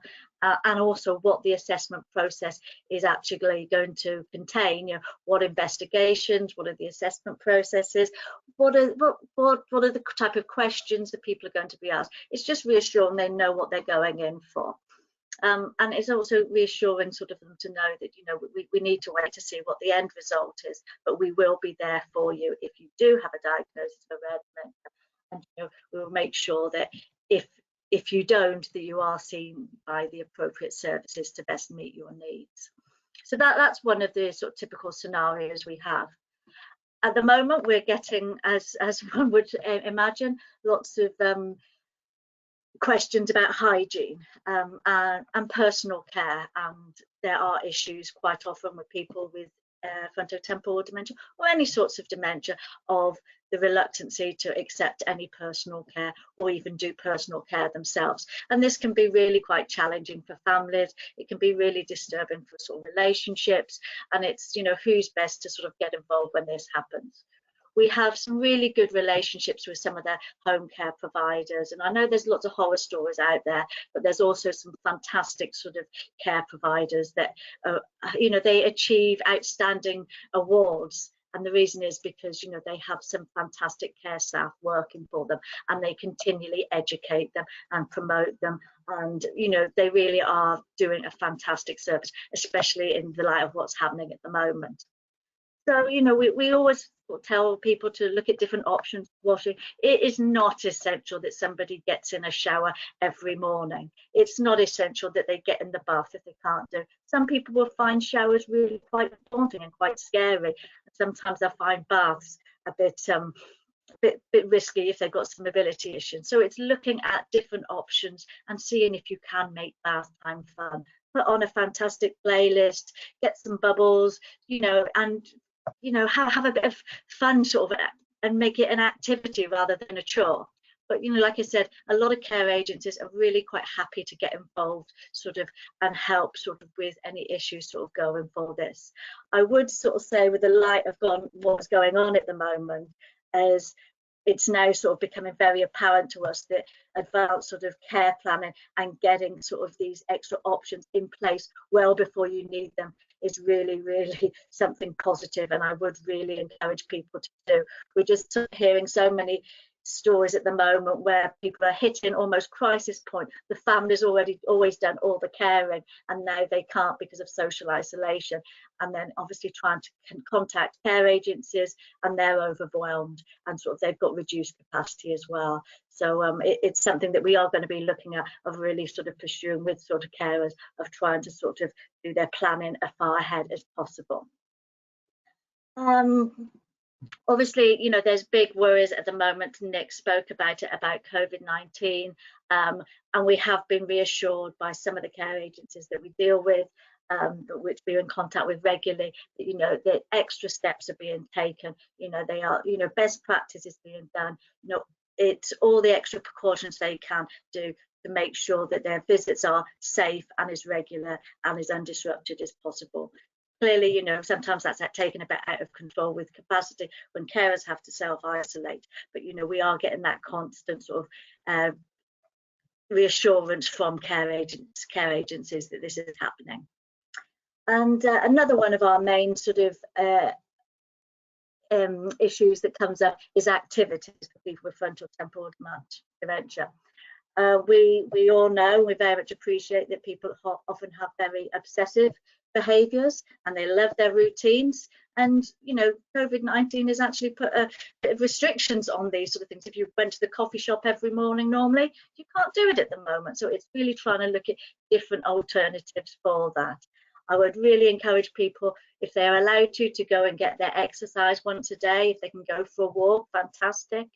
[SPEAKER 3] and also what the assessment process is actually going to contain. What investigations, what are the assessment processes, what are the type of questions that people are going to be asked. It's just reassuring they know what they're going in for. And it's also reassuring sort of them to know that we need to wait to see what the end result is, but we will be there for you if you do have a diagnosis of rare dementia, and we will make sure that if you don't, that you are seen by the appropriate services to best meet your needs. So that's one of the sort of typical scenarios we have. At the moment, we're getting, as one would imagine, lots of questions about hygiene and personal care, and there are issues quite often with people with frontotemporal dementia, or any sorts of dementia, of the reluctancy to accept any personal care or even do personal care themselves. And this can be really quite challenging for families. It can be really disturbing for sort of relationships, and it's, you know, who's best to sort of get involved when this happens. We have some really good relationships with some of their home care providers, and I know there's lots of horror stories out there, but there's also some fantastic sort of care providers that you know, they achieve outstanding awards. And the reason is because, you know, they have some fantastic care staff working for them, and they continually educate them and promote them. And, you know, they really are doing a fantastic service, especially in the light of what's happening at the moment. So, you know, we always tell people to look at different options for washing. It is not essential that somebody gets in a shower every morning. It's not essential that they get in the bath if they can't do. Some people will find showers really quite daunting and quite scary. Sometimes they'll find baths a bit risky if they've got some mobility issues. So it's looking at different options and seeing if you can make bath time fun. Put on a fantastic playlist, get some bubbles, you know, and, you know, have a bit of fun sort of, and make it an activity rather than a chore. But, you know, like I said, a lot of care agencies are really quite happy to get involved sort of and help sort of with any issues sort of going for this. I would sort of say, with the light of what's going on at the moment, as it's now sort of becoming very apparent to us that advanced sort of care planning and getting sort of these extra options in place well before you need them is really, really something positive, and I would really encourage people to do. We're just hearing so many stories at the moment where people are hitting almost crisis point. The family's always done all the caring, and now they can't because of social isolation, and then obviously trying to contact care agencies, and they're overwhelmed, and sort of they've got reduced capacity as well. So it's something that we are going to be looking at, of really sort of pursuing with sort of carers, of trying to sort of do their planning as far ahead as possible. Obviously, you know, there's big worries at the moment. Nick spoke about it, about COVID-19, and we have been reassured by some of the care agencies that we deal with, which we're in contact with regularly, that, you know, that extra steps are being taken. You know, they are, you know, best practice is being done. You know, it's all the extra precautions they can do to make sure that their visits are safe and as regular and as undisrupted as possible. Clearly, you know, sometimes that's taken a bit out of control with capacity when carers have to self-isolate, but, you know, we are getting that constant sort of reassurance from care agencies that this is happening. And another one of our main sort of issues that comes up is activities for people with frontotemporal dementia. We all know, we very much appreciate that people often have very obsessive behaviours, and they love their routines, and, you know, COVID-19 has actually put a bit of restrictions on these sort of things. If you went to the coffee shop every morning normally, you can't do it at the moment, so it's really trying to look at different alternatives for that. I would really encourage people, if they're allowed to go and get their exercise once a day. If they can go for a walk, fantastic,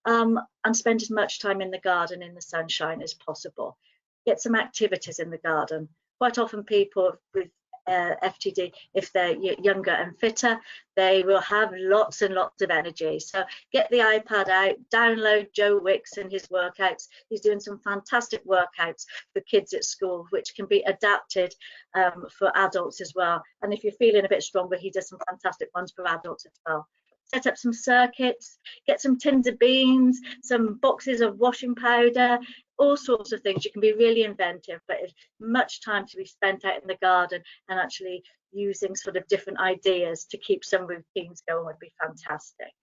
[SPEAKER 3] and spend as much time in the garden in the sunshine as possible. Get some activities in the garden. Quite often people with FTD, if they're younger and fitter, they will have lots and lots of energy. So get the iPad out, download Joe Wicks and his workouts. He's doing some fantastic workouts for kids at school, which can be adapted for adults as well. And if you're feeling a bit stronger, he does some fantastic ones for adults as well. Set up some circuits, get some tins of beans, some boxes of washing powder, all sorts of things. You can be really inventive, but it's much time to be spent out in the garden, and actually using sort of different ideas to keep some routines going would be fantastic.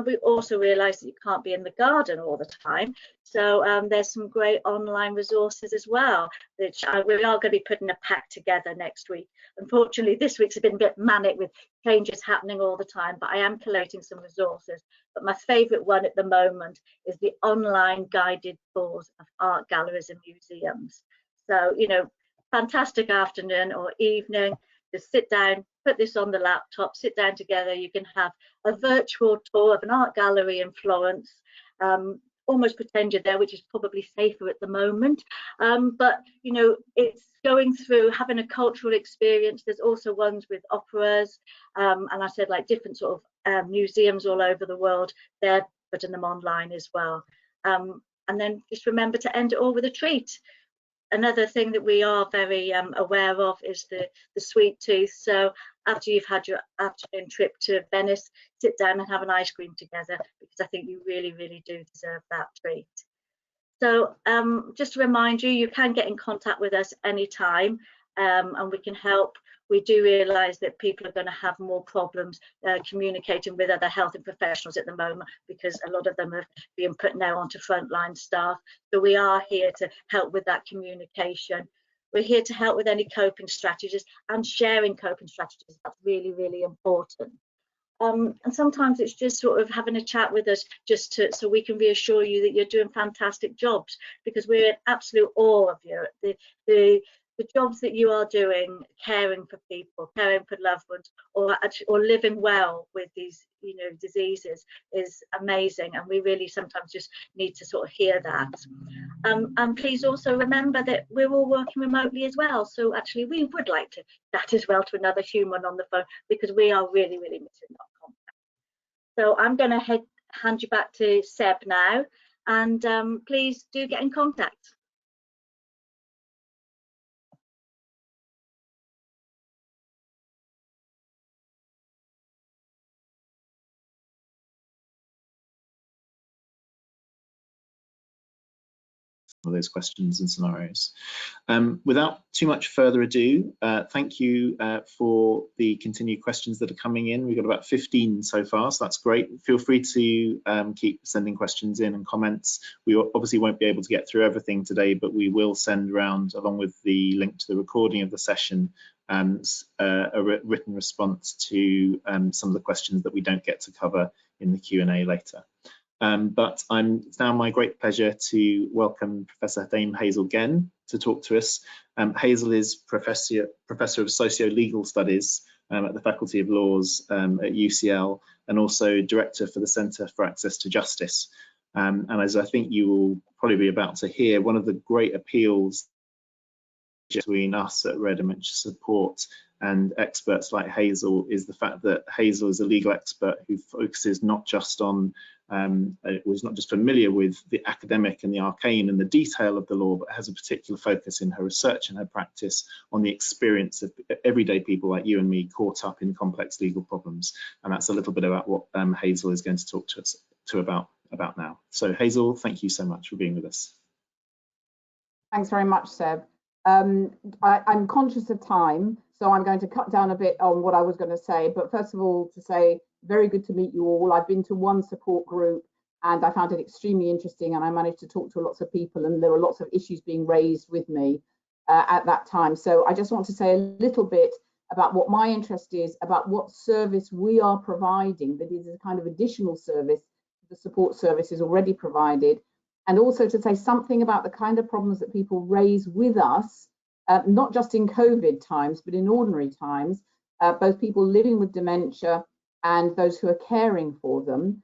[SPEAKER 3] We also realise that you can't be in the garden all the time, so there's some great online resources as well, which we are going to be putting a pack together next week. Unfortunately, this week's been a bit manic with changes happening all the time, but I am collating some resources. But my favourite one at the moment is the online guided tours of art galleries and museums. So, you know, fantastic afternoon or evening, just sit down, put this on the laptop, sit down together. You can have a virtual tour of an art gallery in Florence, or almost pretend you're there, which is probably safer at the moment. But you know, it's going through having a cultural experience. There's also ones with operas, and I said like different sort of museums all over the world. They're putting them online as well. And then just remember to end it all with a treat. Another thing that we are very aware of is the sweet tooth. So after you've had your afternoon trip to Venice, sit down and have an ice cream together, because I think you really, really do deserve that treat. So just to remind you, you can get in contact with us anytime, and we can help. We do realise that people are going to have more problems communicating with other health professionals at the moment, because a lot of them are being put now onto frontline staff. So we are here to help with that communication. We're here to help with any coping strategies and sharing coping strategies. That's really, really important. And sometimes it's just sort of having a chat with us, just so we can reassure you that you're doing fantastic jobs, because we're in absolute awe of you. The jobs that you are doing, caring for people, caring for loved ones, or living well with these, you know, diseases, is amazing, and we really sometimes just need to sort of hear that. And please also remember that we're all working remotely as well, so actually we would like to chat as well to another human on the phone, because we are really, really missing that contact. So I'm going to hand you back to Seb now, and please do get in contact.
[SPEAKER 1] Those questions and scenarios. Without too much further ado, thank you for the continued questions that are coming in. We've got about 15 so far, so that's great. Feel free to keep sending questions in and comments. We obviously won't be able to get through everything today, but we will send around, along with the link to the recording of the session, a written response to some of the questions that we don't get to cover in the Q&A later. But it's now my great pleasure to welcome Professor Dame Hazel Genn to talk to us. Hazel is Professor of Socio-Legal Studies at the Faculty of Laws at UCL, and also Director for the Centre for Access to Justice. And as I think you will probably be about to hear, one of the great appeals between us at Rare Dementia Support and experts like Hazel is the fact that Hazel is a legal expert who focuses not just on was not just familiar with the academic and the arcane and the detail of the law, but has a particular focus in her research and her practice on the experience of everyday people like you and me caught up in complex legal problems. And that's a little bit about what Hazel is going to talk to us about now. So Hazel, thank you so much for being with us.
[SPEAKER 4] Thanks very much, Seb. I'm conscious of time, so I'm going to cut down a bit on what I was going to say. But first of all, to say, very good to meet you all. I've been to one support group and I found it extremely interesting, and I managed to talk to lots of people, and there were lots of issues being raised with me at that time. So I just want to say a little bit about what my interest is, about what service we are providing that is a kind of additional service to the support services already provided, and also to say something about the kind of problems that people raise with us, not just in COVID times, but in ordinary times, both people living with dementia and those who are caring for them,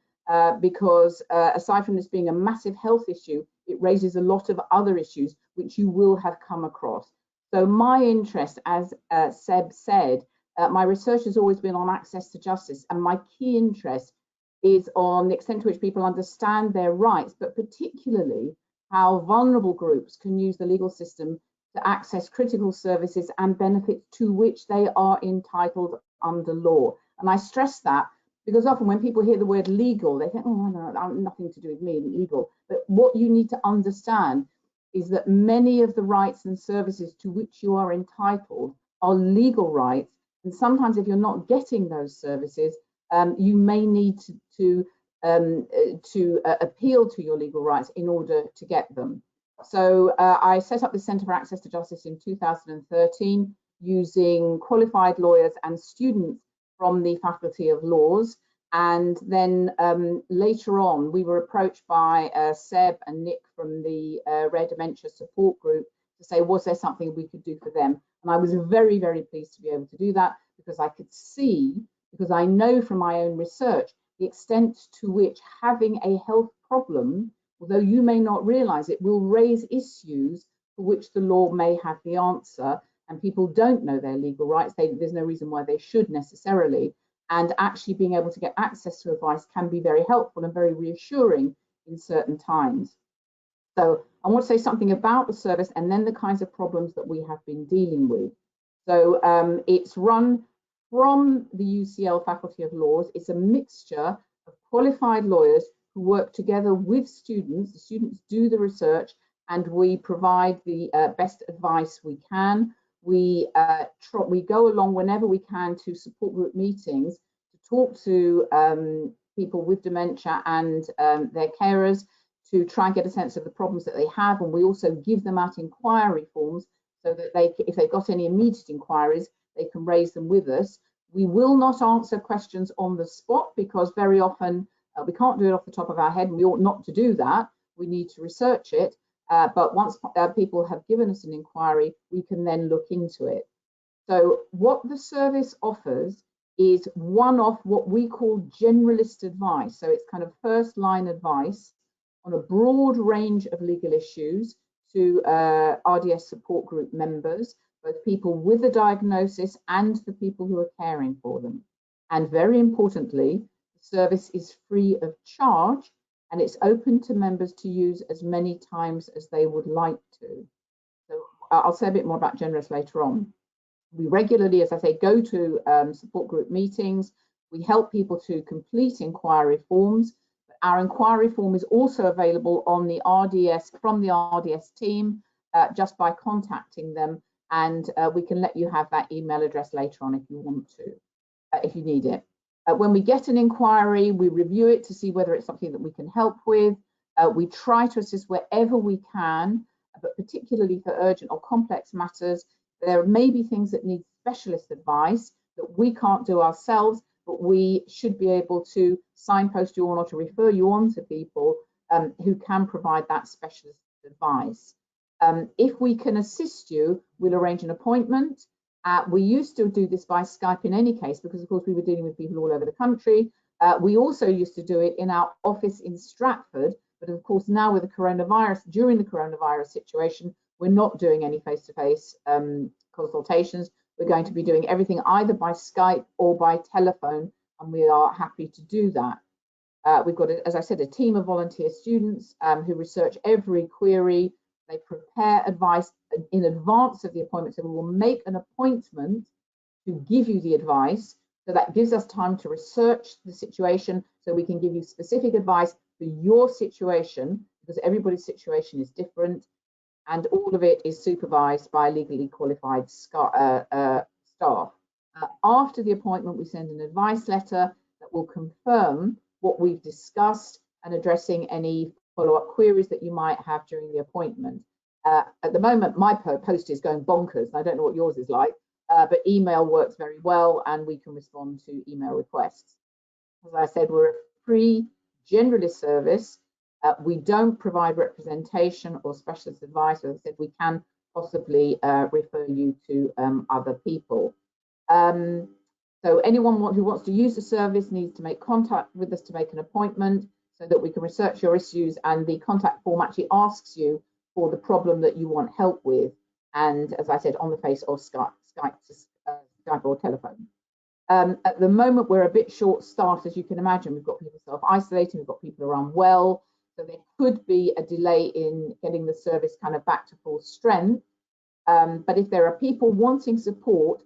[SPEAKER 4] because aside from this being a massive health issue, it raises a lot of other issues which you will have come across. So my interest, as Seb said, my research has always been on access to justice, and my key interest is on the extent to which people understand their rights, but particularly how vulnerable groups can use the legal system to access critical services and benefits to which they are entitled under law. And I stress that because often when people hear the word legal, they think, oh, no, nothing to do with me, legal. But what you need to understand is that many of the rights and services to which you are entitled are legal rights. And sometimes if you're not getting those services, you may need to appeal to your legal rights in order to get them. So I set up the Centre for Access to Justice in 2013 using qualified lawyers and students from the Faculty of Laws. And then later on, we were approached by Seb and Nick from the Rare Dementia Support Group to say, was there something we could do for them? And I was very, very pleased to be able to do that, because I could see, because I know from my own research, the extent to which having a health problem although you may not realize it, will raise issues for which the law may have the answer, and people don't know their legal rights. There's no reason why they should necessarily, and actually being able to get access to advice can be very helpful and very reassuring in certain times. So I want to say something about the service and then the kinds of problems that we have been dealing with. So it's run from the UCL Faculty of Laws. It's a mixture of qualified lawyers who work together with students. The students do the research and we provide the best advice we can. We go along whenever we can to support group meetings to talk to people with dementia and their carers to try and get a sense of the problems that they have. And we also give them out inquiry forms so that if they've got any immediate inquiries, they can raise them with us. We will not answer questions on the spot because very often we can't do it off the top of our head, and we ought not to do that. We need to research it. But once people have given us an inquiry, we can then look into it. So what the service offers is one-off what we call generalist advice. So it's kind of first-line advice on a broad range of legal issues to RDS support group members, both people with a diagnosis and the people who are caring for them. And very importantly, the service is free of charge and it's open to members to use as many times as they would like to. So I'll say a bit more about generous later on. We regularly, as I say, go to support group meetings. We help people to complete inquiry forms. Our inquiry form is also available on the RDS, from the RDS team, just by contacting them. And we can let you have that email address later on if you want to, if you need it. When we get an inquiry, we review it to see whether it's something that we can help with. We try to assist wherever we can, but particularly for urgent or complex matters, there may be things that need specialist advice that we can't do ourselves, but we should be able to signpost you on or to refer you on to people who can provide that specialist advice. If we can assist you, we'll arrange an appointment. We used to do this by Skype in any case, because of course we were dealing with people all over the country. We also used to do it in our office in Stratford, but of course now with the coronavirus, during the coronavirus situation, we're not doing any face-to-face consultations. We're going to be doing everything either by Skype or by telephone, and we are happy to do that. We've got, as I said, a team of volunteer students who research every query. They prepare advice in advance of the appointment, so we will make an appointment to give you the advice. So that gives us time to research the situation so we can give you specific advice for your situation, because everybody's situation is different. And all of it is supervised by legally qualified staff. After the appointment, we send an advice letter that will confirm what we've discussed and addressing any follow-up queries that you might have during the appointment. At the moment, my post is going bonkers. I don't know what yours is like, but email works very well and we can respond to email requests. As I said, we're a free generalist service. We don't provide representation or specialist advice. As I said, we can possibly refer you to other people. So anyone who wants to use the service needs to make contact with us to make an appointment so that we can research your issues, and the contact form actually asks you for the problem that you want help with. And as I said, on the face of Skype or telephone. At the moment, we're a bit short-staffed, as you can imagine. We've got people self-isolating, we've got people who are unwell. So there could be a delay in getting the service kind of back to full strength. But if there are people wanting support,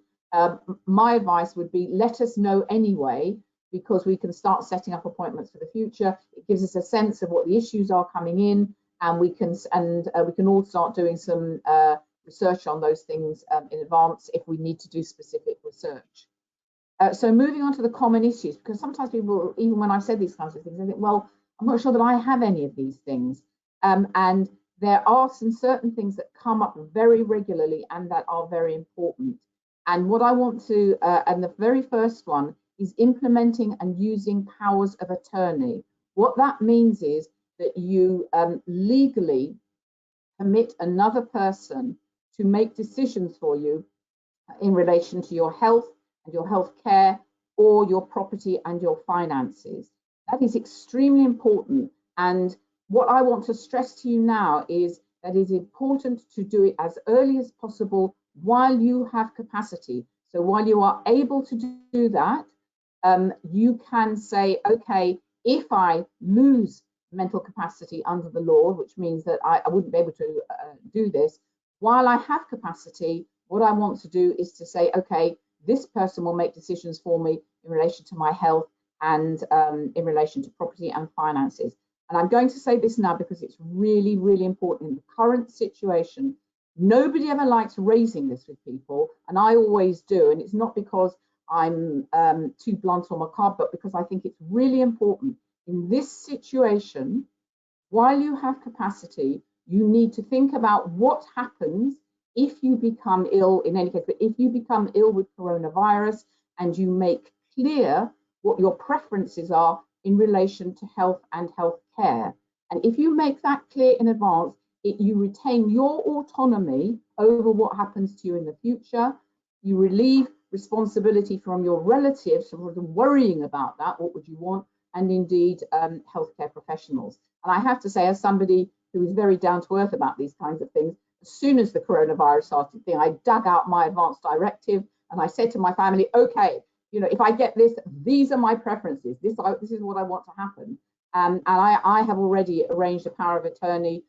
[SPEAKER 4] my advice would be let us know anyway, because we can start setting up appointments for the future. It gives us a sense of what the issues are coming in, and we can all start doing some research on those things in advance if we need to do specific research. So moving on to the common issues, because sometimes people, even when I've said these kinds of things, they think, well, I'm not sure that I have any of these things. And there are some certain things that come up very regularly and that are very important. And what I want to, and the very first one is implementing and using powers of attorney. What that means is that you legally permit another person to make decisions for you in relation to your health and your health care, or your property and your finances. That is extremely important. And what I want to stress to you now is that it's important to do it as early as possible while you have capacity. So while you are able to do that, you can say, okay, if I lose mental capacity under the law, which means that I wouldn't be able to do this, while I have capacity, what I want to do is to say, okay, this person will make decisions for me in relation to my health and in relation to property and finances. And I'm going to say this now because it's really, really important in the current situation. Nobody ever likes raising this with people, and I always do. And it's not because I'm too blunt or macabre, but because I think it's really important in this situation. While you have capacity, you need to think about what happens if you become ill, in any case, but if you become ill with coronavirus, and you make clear what your preferences are in relation to health and health care. And if you make that clear in advance, you retain your autonomy over what happens to you in the future. You relieve responsibility from your relatives from worrying about that, what would you want, and indeed healthcare professionals. And I have to say, as somebody who is very down to earth about these kinds of things, as soon as the coronavirus started, I dug out my advance directive and I said to my family, okay, you know, if I get this, these are my preferences. This is what I want to happen. And I have already arranged a power of attorney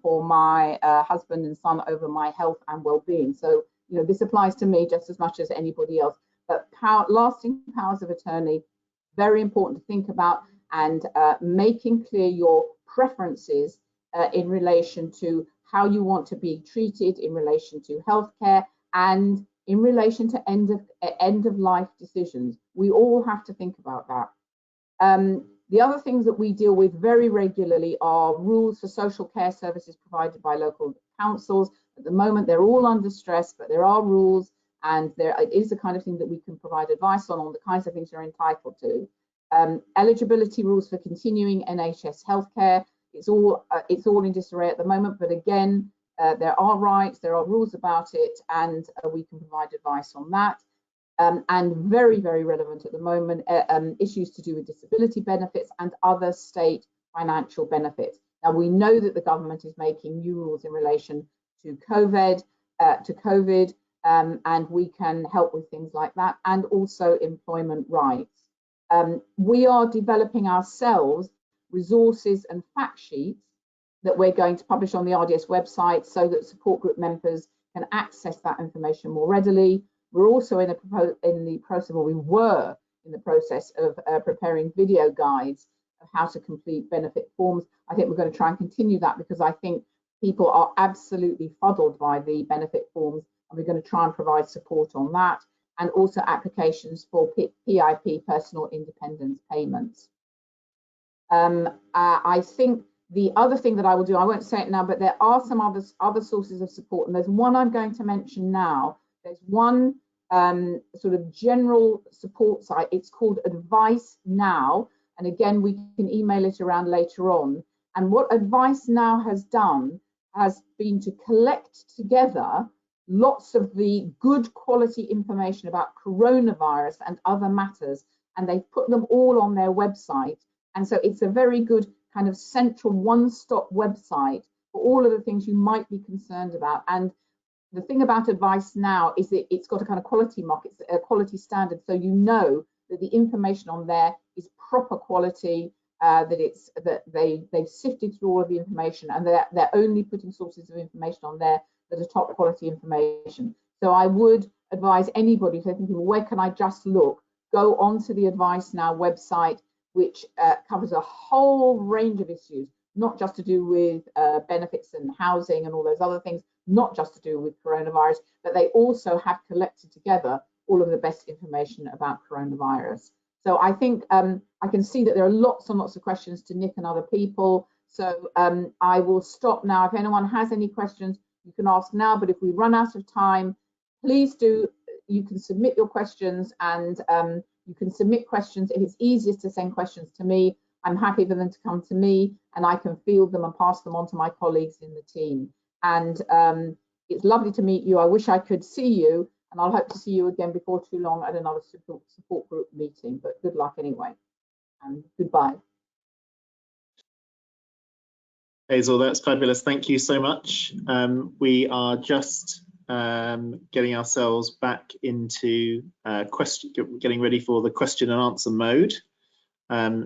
[SPEAKER 4] for my husband and son over my health and well-being. So, you know, this applies to me just as much as anybody else. But lasting powers of attorney, very important to think about, and making clear your preferences in relation to how you want to be treated in relation to healthcare and in relation to end of life decisions. We all have to think about that. The other things that we deal with very regularly are rules for social care services provided by local councils. At the moment, they're all under stress, but there are rules, and it is the kind of thing that we can provide advice on the kinds of things you're entitled to. Eligibility rules for continuing NHS healthcare. It's all in disarray at the moment, but again, there are rights, there are rules about it, and we can provide advice on that. And very, very relevant at the moment, issues to do with disability benefits and other state financial benefits. Now, we know that the government is making new rules in relation to COVID, and we can help with things like that, and also employment rights. We are developing ourselves resources and fact sheets that we're going to publish on the RDS website so that support group members can access that information more readily. We're also in the process of preparing video guides of how to complete benefit forms. I think we're going to try and continue that because I think people are absolutely fuddled by the benefit forms, and we're going to try and provide support on that, and also applications for PIP, personal independence payments. I think the other thing that I will do, I won't say it now, but there are some other sources of support, and there's one I'm going to mention now. There's one sort of general support site. It's called Advice Now, and again, we can email it around later on. And what Advice Now has done has been to collect together lots of the good quality information about coronavirus and other matters, and they've put them all on their website. And so it's a very good kind of central one-stop website for all of the things you might be concerned about. And the thing about Advice Now is that it's got a kind of quality mark, it's a quality standard, so you know that the information on there is proper quality, that they've sifted through all of the information, and they're only putting sources of information on there that are top quality information. So I would advise anybody who's thinking, well, where can I just look? Go onto the Advice Now website, which covers a whole range of issues, not just to do with benefits and housing and all those other things, not just to do with coronavirus, but they also have collected together all of the best information about coronavirus. So I think I can see that there are lots and lots of questions to Nick and other people. So I will stop now. If anyone has any questions, you can ask now, but if we run out of time, please do, you can submit your questions, and you can submit questions. If it's easiest to send questions to me, I'm happy for them to come to me, and I can field them and pass them on to my colleagues in the team. And it's lovely to meet you. I wish I could see you, and I'll hope to see you again before too long at another support group meeting, but good luck anyway, and goodbye.
[SPEAKER 1] Hazel, that's fabulous. Thank you so much. We are just getting ourselves back into getting ready for the question and answer mode.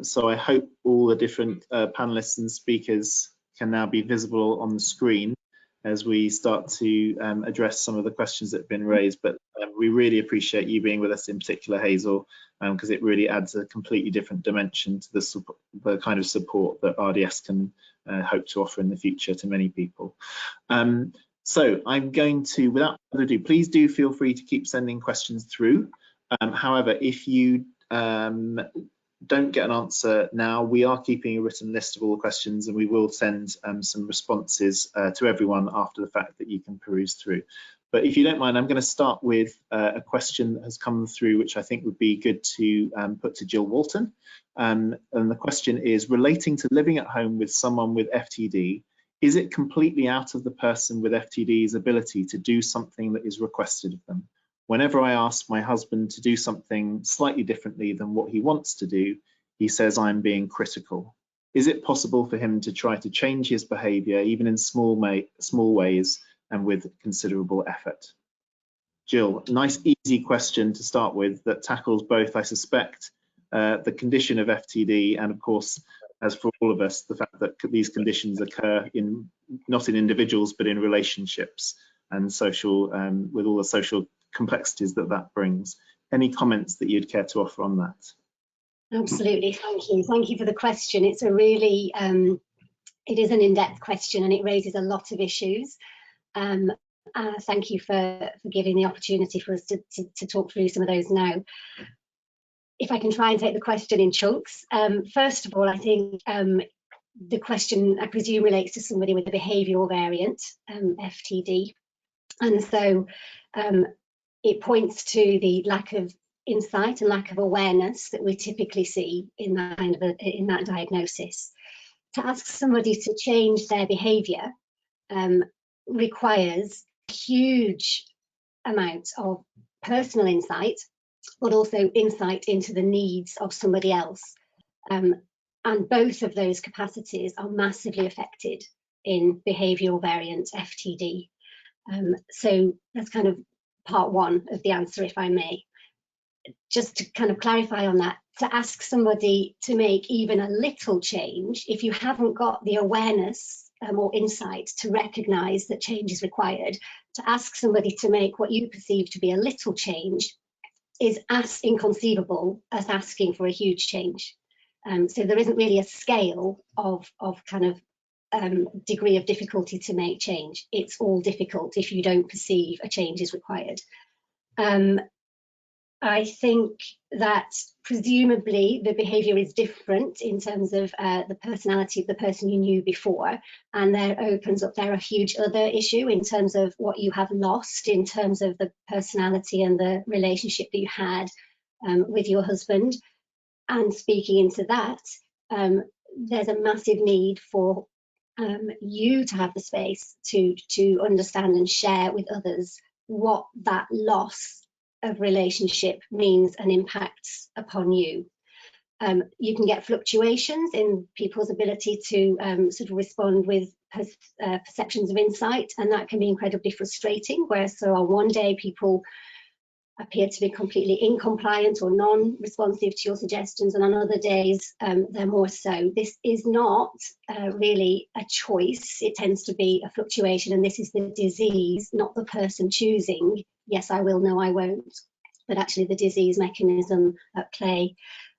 [SPEAKER 1] So I hope all the different panelists and speakers can now be visible on the screen as we start to address some of the questions that have been raised. But we really appreciate you being with us, in particular, Hazel, because it really adds a completely different dimension to the kind of support that RDS can hope to offer in the future to many people. So I'm going to, without further ado, please do feel free to keep sending questions through. However, if you don't get an answer now, we are keeping a written list of all the questions, and we will send some responses to everyone after the fact that you can peruse through. But if you don't mind, I'm going to start with a question that has come through, which I think would be good to put to Jill Walton. And the question is, relating to living at home with someone with FTD, is it completely out of the person with FTD's ability to do something that is requested of them? Whenever I ask my husband to do something slightly differently than what he wants to do, he says I'm being critical. Is it possible for him to try to change his behaviour, even in small ways and with considerable effort? Jill, nice easy question to start with that tackles both, I suspect, the condition of FTD and, of course, as for all of us, the fact that these conditions occur not in individuals but in relationships and social, with all the social complexities that brings. Any comments that you'd care to offer on that?
[SPEAKER 5] Absolutely, thank you. Thank you for the question. It's a really, it is an in-depth question and it raises a lot of issues. Thank you for giving the opportunity for us to talk through some of those now. If I can try and take the question in chunks. First of all, I think the question, I presume, relates to somebody with a behavioural variant, FTD. And so it points to the lack of insight and lack of awareness that we typically see in that diagnosis. To ask somebody to change their behaviour requires a huge amount of personal insight, but also insight into the needs of somebody else. And both of those capacities are massively affected in behavioural variant FTD. So that's kind of part one of the answer, if I may. Just to kind of clarify on that, to ask somebody to make even a little change, if you haven't got the awareness or insight to recognise that change is required, to ask somebody to make what you perceive to be a little change is as inconceivable as asking for a huge change. So there isn't really a scale of kind of degree of difficulty to make change. It's all difficult if you don't perceive a change is required. I think that presumably the behaviour is different in terms of the personality of the person you knew before, and there opens up there a huge other issue in terms of what you have lost in terms of the personality and the relationship that you had with your husband. And speaking into that, there's a massive need for you to have the space to understand and share with others what that loss of relationship means and impacts upon you. You can get fluctuations in people's ability to sort of respond with perceptions of insight, and that can be incredibly frustrating, whereas so on one day people appear to be completely incompliant or non-responsive to your suggestions, and on other days they're more so. This is not really a choice. It tends to be a fluctuation, and this is the disease, not the person choosing, yes, I will, no, I won't, but actually the disease mechanism at play.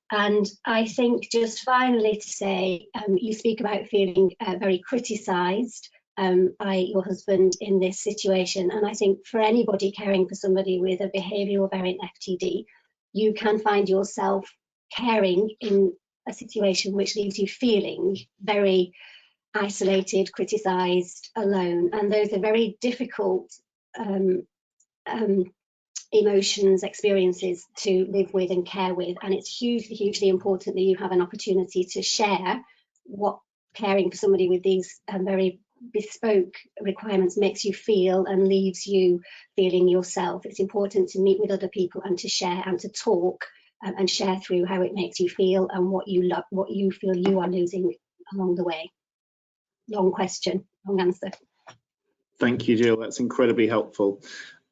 [SPEAKER 5] And I think just finally to say, you speak about feeling very criticised by your husband in this situation, and I think for anybody caring for somebody with a behavioural variant FTD, you can find yourself caring in a situation which leaves you feeling very isolated, criticised, alone, and those are very difficult emotions, experiences to live with and care with, and it's hugely important that you have an opportunity to share what caring for somebody with these very bespoke requirements makes you feel and leaves you feeling yourself. It's important to meet with other people and to share and to talk and share through how it makes you feel and what you feel you are losing along the way. long question, long answer.
[SPEAKER 1] Thank you, Jill. That's incredibly helpful.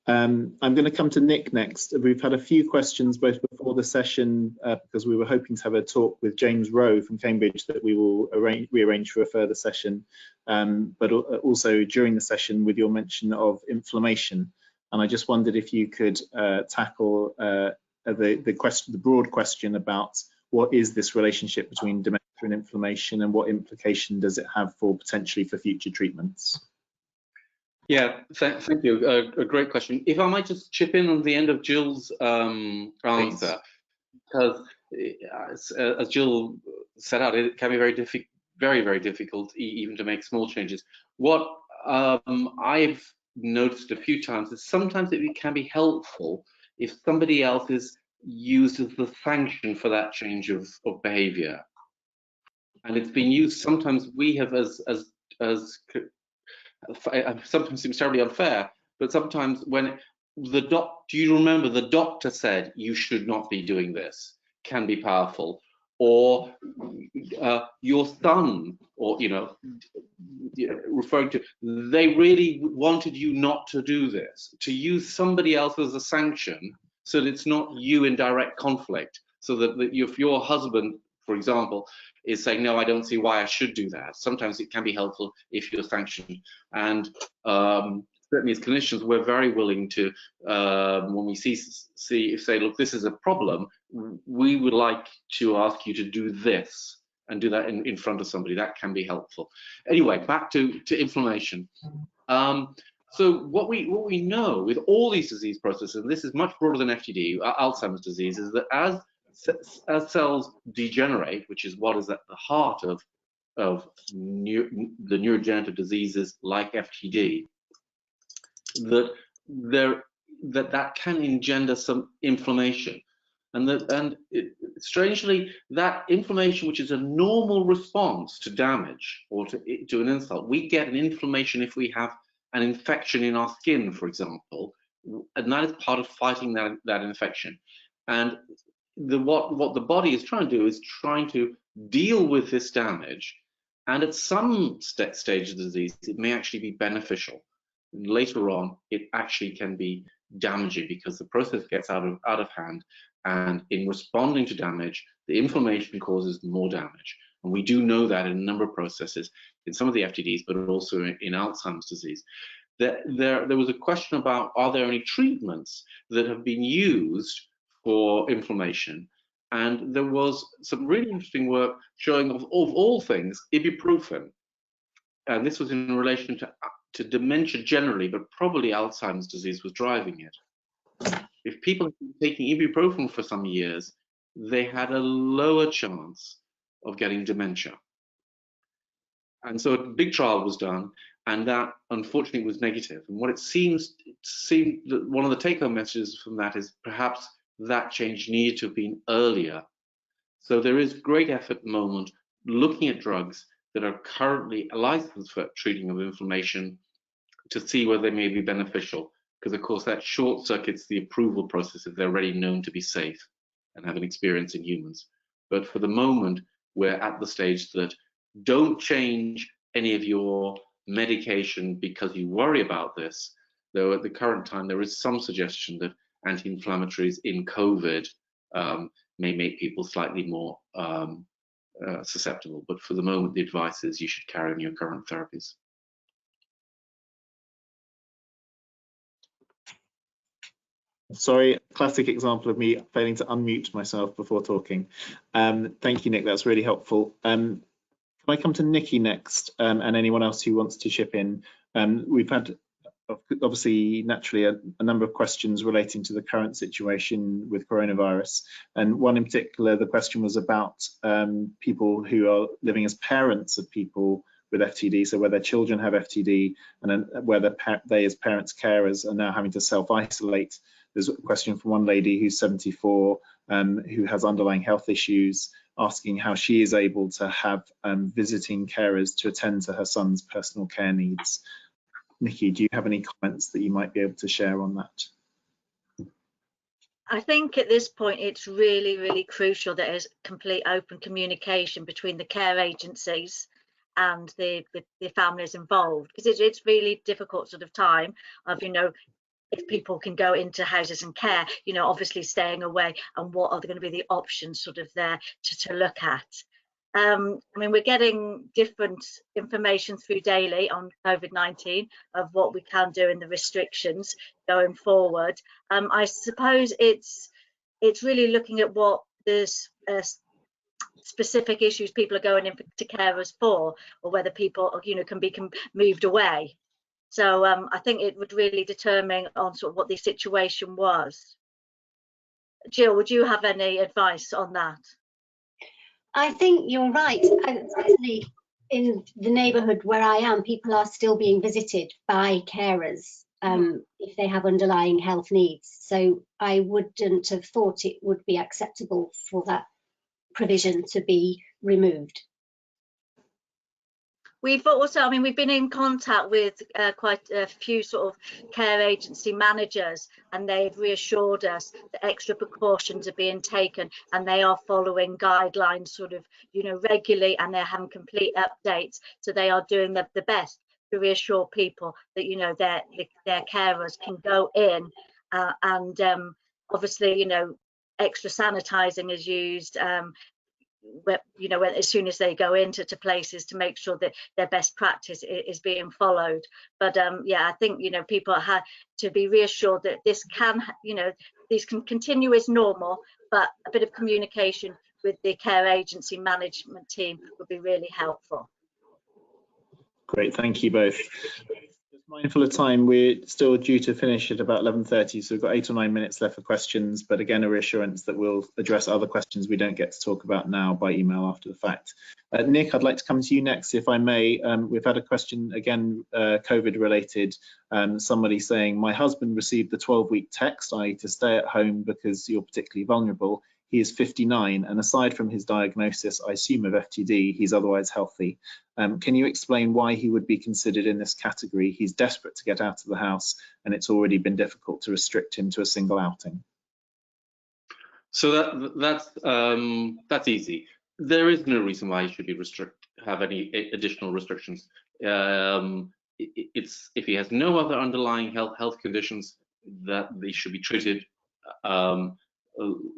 [SPEAKER 1] I'm going to come to Nick next. We've had a few questions both before the session because we were hoping to have a talk with James Rowe from Cambridge that we will rearrange for a further session, but also during the session with your mention of inflammation. And I just wondered if you could tackle the broad question about what is this relationship between dementia and inflammation, and what implication does it have for potentially for future treatments?
[SPEAKER 2] Yeah, thank you. A great question. If I might just chip in on the end of Jill's answer, because as Jill set out, it can be very difficult even to make small changes. What I've noticed a few times is sometimes it can be helpful if somebody else is used as the sanction for that change of behavior. And it's been used, sometimes we have sometimes seems terribly unfair, but sometimes when do you remember the doctor said you should not be doing this, can be powerful. Or your son, or referring to, they really wanted you not to do this, to use somebody else as a sanction so that it's not you in direct conflict, so that if your husband, for example, is saying, no, I don't see why I should do that. Sometimes it can be helpful if you're sanctioned. And certainly as clinicians, we're very willing to, when we say, look, this is a problem, we would like to ask you to do this and do that in front of somebody. That can be helpful. Anyway, back to inflammation. So what we know with all these disease processes, and this is much broader than FTD, Alzheimer's disease, is that as cells degenerate, which is what is at the heart of the neurodegenerative diseases like FTD, that can engender some inflammation, and strangely, that inflammation, which is a normal response to damage or to an insult, we get an inflammation if we have an infection in our skin, for example, and that is part of fighting that infection. And what the body is trying to do is trying to deal with this damage, and at some stage of the disease it may actually be beneficial. And later on it actually can be damaging because the process gets out of hand, and in responding to damage the inflammation causes more damage. And we do know that in a number of processes in some of the FTDs, but also in Alzheimer's disease. There was a question about, are there any treatments that have been used for inflammation? And there was some really interesting work showing, of all things, ibuprofen. And this was in relation to dementia generally, but probably Alzheimer's disease was driving it. If people have been taking ibuprofen for some years, they had a lower chance of getting dementia. And so a big trial was done, and that unfortunately was negative. And what it seemed that one of the take-home messages from that is perhaps that change needed to have been earlier. So there is great effort at the moment looking at drugs that are currently licensed for treating of inflammation to see whether they may be beneficial, because of course that short circuits the approval process if they're already known to be safe and have an experience in humans. But for the moment, we're at the stage that don't change any of your medication because you worry about this, though at the current time there is some suggestion that anti-inflammatories in COVID may make people slightly more susceptible. But for the moment, the advice is you should carry on your current therapies.
[SPEAKER 1] Sorry, classic example of me failing to unmute myself before talking. Thank you, Nick, that's really helpful. Can I come to Nikki next, and anyone else who wants to chip in? We've had, obviously, naturally, a number of questions relating to the current situation with coronavirus. And one in particular, the question was about people who are living as parents of people with FTD, so where their children have FTD, and then whether they as parents, carers, are now having to self-isolate. There's a question from one lady who's 74, who has underlying health issues, asking how she is able to have visiting carers to attend to her son's personal care needs. Nikki, do you have any comments that you might be able to share on that?
[SPEAKER 3] I think at this point it's really, really crucial that there's complete open communication between the care agencies and the families involved, because it's really difficult sort of time of, you know, if people can go into houses and care, you know, obviously staying away, and what are going to be the options sort of there to look at. I mean, we're getting different information through daily on COVID-19 of what we can do in the restrictions going forward. I suppose it's really looking at what there's specific issues people are going into carers for, or whether people, you know, can be moved away. So I think it would really determine on sort of what the situation was. Jill, would you have any advice on that?
[SPEAKER 5] I think you're right. Certainly in the neighbourhood where I am, people are still being visited by carers if they have underlying health needs. So I wouldn't have thought it would be acceptable for that provision to be removed.
[SPEAKER 3] We've also, I mean, we've been in contact with quite a few sort of care agency managers, and they've reassured us that extra precautions are being taken, and they are following guidelines sort of, you know, regularly, and they're having complete updates. So they are doing the best to reassure people that, you know, their carers can go in and obviously, you know, extra sanitizing is used. You know, as soon as they go into places, to make sure that their best practice is being followed. But yeah, I think, you know, people have to be reassured that this can, you know, these can continue as normal, but a bit of communication with the care agency management team would be really helpful.
[SPEAKER 1] Great, thank you both. Just mindful of time, we're still due to finish at about 11:30, so we've got 8 or 9 minutes left for questions, but again, a reassurance that we'll address other questions we don't get to talk about now by email after the fact. Nick, I'd like to come to you next, if I may. We've had a question, again, COVID related, somebody saying, my husband received the 12-week text, i.e. to stay at home because you're particularly vulnerable. He is 59, and aside from his diagnosis, I assume of FTD, he's otherwise healthy. Can you explain why he would be considered in this category? He's desperate to get out of the house, and it's already been difficult to restrict him to a single outing.
[SPEAKER 2] So that's easy. There is no reason why he should be have any additional restrictions. It's if he has no other underlying health conditions, that they should be treated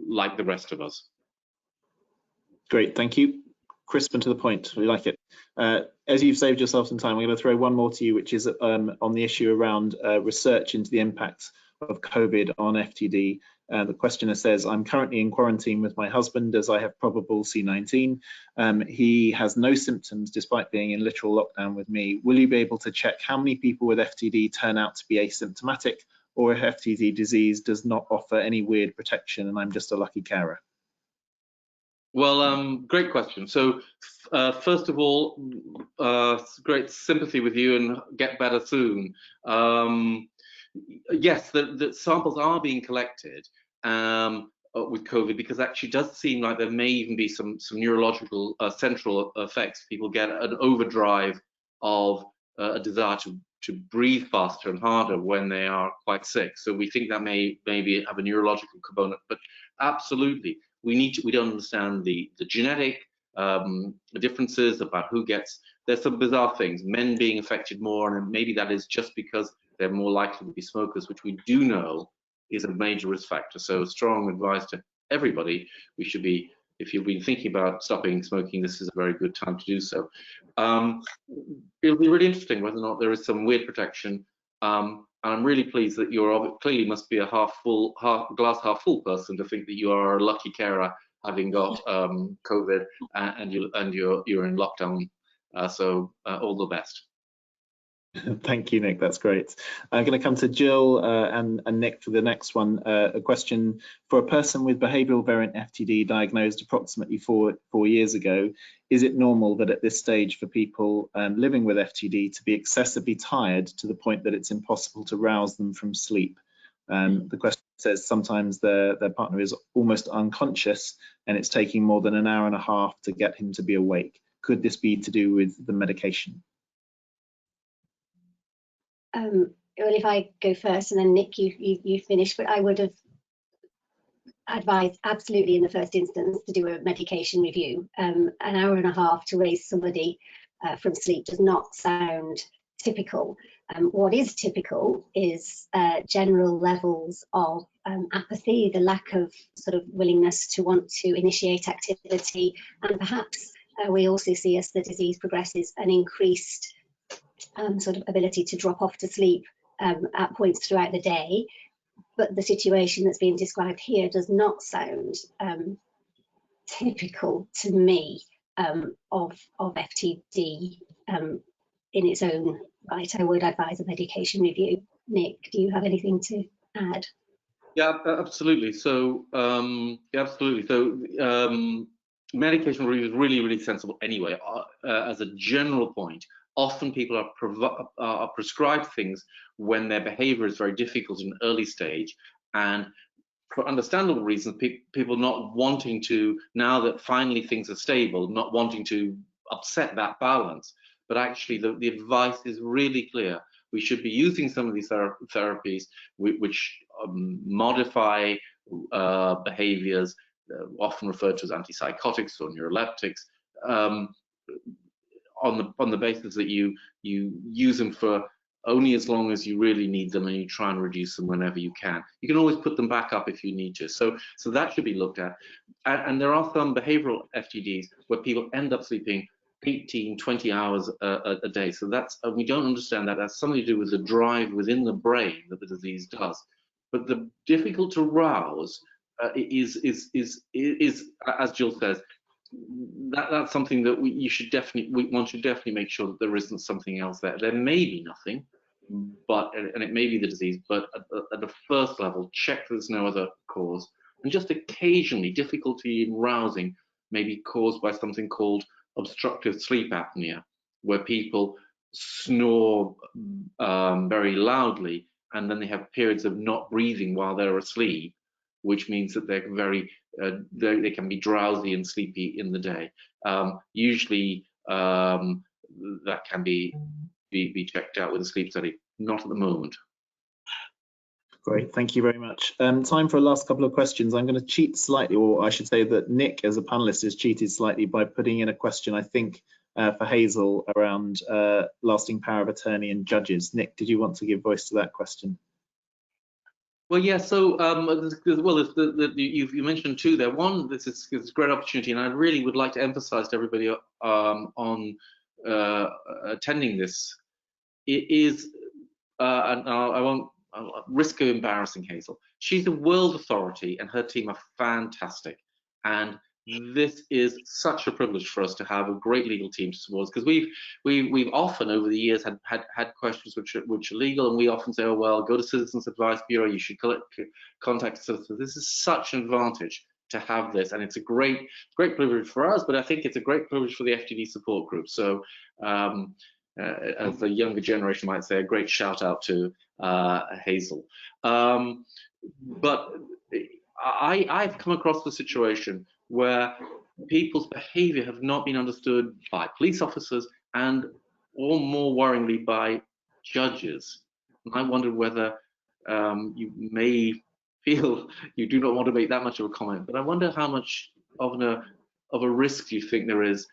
[SPEAKER 2] like the rest of us.
[SPEAKER 1] Great, thank you. Crisp and to the point, we like it. As you've saved yourself some time, I'm going to throw one more to you, which is on the issue around research into the impact of COVID on FTD. The questioner says, I'm currently in quarantine with my husband as I have probable C19. He has no symptoms despite being in literal lockdown with me. Will you be able to check how many people with FTD turn out to be asymptomatic, or if FTD disease does not offer any weird protection and I'm just a lucky carer?
[SPEAKER 2] Well, great question. So first of all, great sympathy with you, and get better soon. Yes, the samples are being collected with COVID, because actually it does seem like there may even be some neurological central effects. People get an overdrive of a desire to breathe faster and harder when they are quite sick. So we think that maybe have a neurological component, but absolutely. We don't understand the genetic differences about who gets. There's some bizarre things, men being affected more, and maybe that is just because they're more likely to be smokers, which we do know is a major risk factor. So strong advice to everybody, we should be, if you've been thinking about stopping smoking, this is a very good time to do so. It'll be really interesting whether or not there is some weird protection. And I'm really pleased that you're clearly must be a glass half full person to think that you are a lucky carer, having got COVID and you're in lockdown. So all the best.
[SPEAKER 1] Thank you, Nick. That's great. I'm going to come to Jill and Nick for the next one. A question for a person with behavioural variant FTD diagnosed approximately four years ago. Is it normal that at this stage for people living with FTD to be excessively tired to the point that it's impossible to rouse them from sleep? The question says sometimes their partner is almost unconscious and it's taking more than an hour and a half to get him to be awake. Could this be to do with the medication?
[SPEAKER 5] Well, if I go first and then Nick, you finish, but I would have advised absolutely in the first instance to do a medication review. An hour and a half to raise somebody from sleep does not sound typical. What is typical is general levels of apathy, the lack of sort of willingness to want to initiate activity, and perhaps we also see, as the disease progresses, an increased sort of ability to drop off to sleep at points throughout the day. But the situation that's being described here does not sound typical to me of FTD in its own right. I would advise a medication review. Nick, do you have anything to add?
[SPEAKER 2] Yeah, absolutely. So, absolutely. So, medication review is really, really sensible anyway. As a general point, often people are prescribed things when their behavior is very difficult in an early stage, and for understandable reasons, people not wanting to, now that finally things are stable, not wanting to upset that balance. But actually, the advice is really clear. We should be using some of these therapies which modify behaviors, often referred to as antipsychotics or neuroleptics, on the basis that you use them for only as long as you really need them, and you try and reduce them whenever you can. You can always put them back up if you need to. So that should be looked at. And there are some behavioral FTDs where people end up sleeping 18, 20 hours a day. So that's, we don't understand that. That's something to do with the drive within the brain that the disease does. But the difficult to rouse is, as Jill says, that's something that one should definitely make sure that there isn't something else there. There may be nothing, and it may be the disease, but at the first level, check there's no other cause. And just occasionally, difficulty in rousing may be caused by something called obstructive sleep apnea, where people snore very loudly, and then they have periods of not breathing while they're asleep, which means that they're they can be drowsy and sleepy in the day. Usually, that can be checked out with a sleep study. Not at the moment.
[SPEAKER 1] Great, thank you very much. Time for a last couple of questions. I'm going to cheat slightly, or I should say that Nick, as a panelist, has cheated slightly by putting in a question, I think, for Hazel around lasting power of attorney and judges. Nick, did you want to give voice to that question?
[SPEAKER 2] Well, yeah. So, you mentioned two there. One, this is a great opportunity, and I really would like to emphasise to everybody on attending this. It is, and I'll risk of embarrassing Hazel. She's a world authority, and her team are fantastic. And this is such a privilege for us to have a great legal team to support us, because we've often over the years had questions which are legal, and we often say, oh well, go to Citizens Advice Bureau, you should contact Citizens. This is such an advantage to have this, and it's a great privilege for us, but I think it's a great privilege for the FTD support group. So as the younger generation might say, a great shout out to Hazel. But I've come across the situation where people's behavior have not been understood by police officers and, or more worryingly, by judges. And I wondered whether you may feel you do not want to make that much of a comment, but I wonder how much of a risk you think there is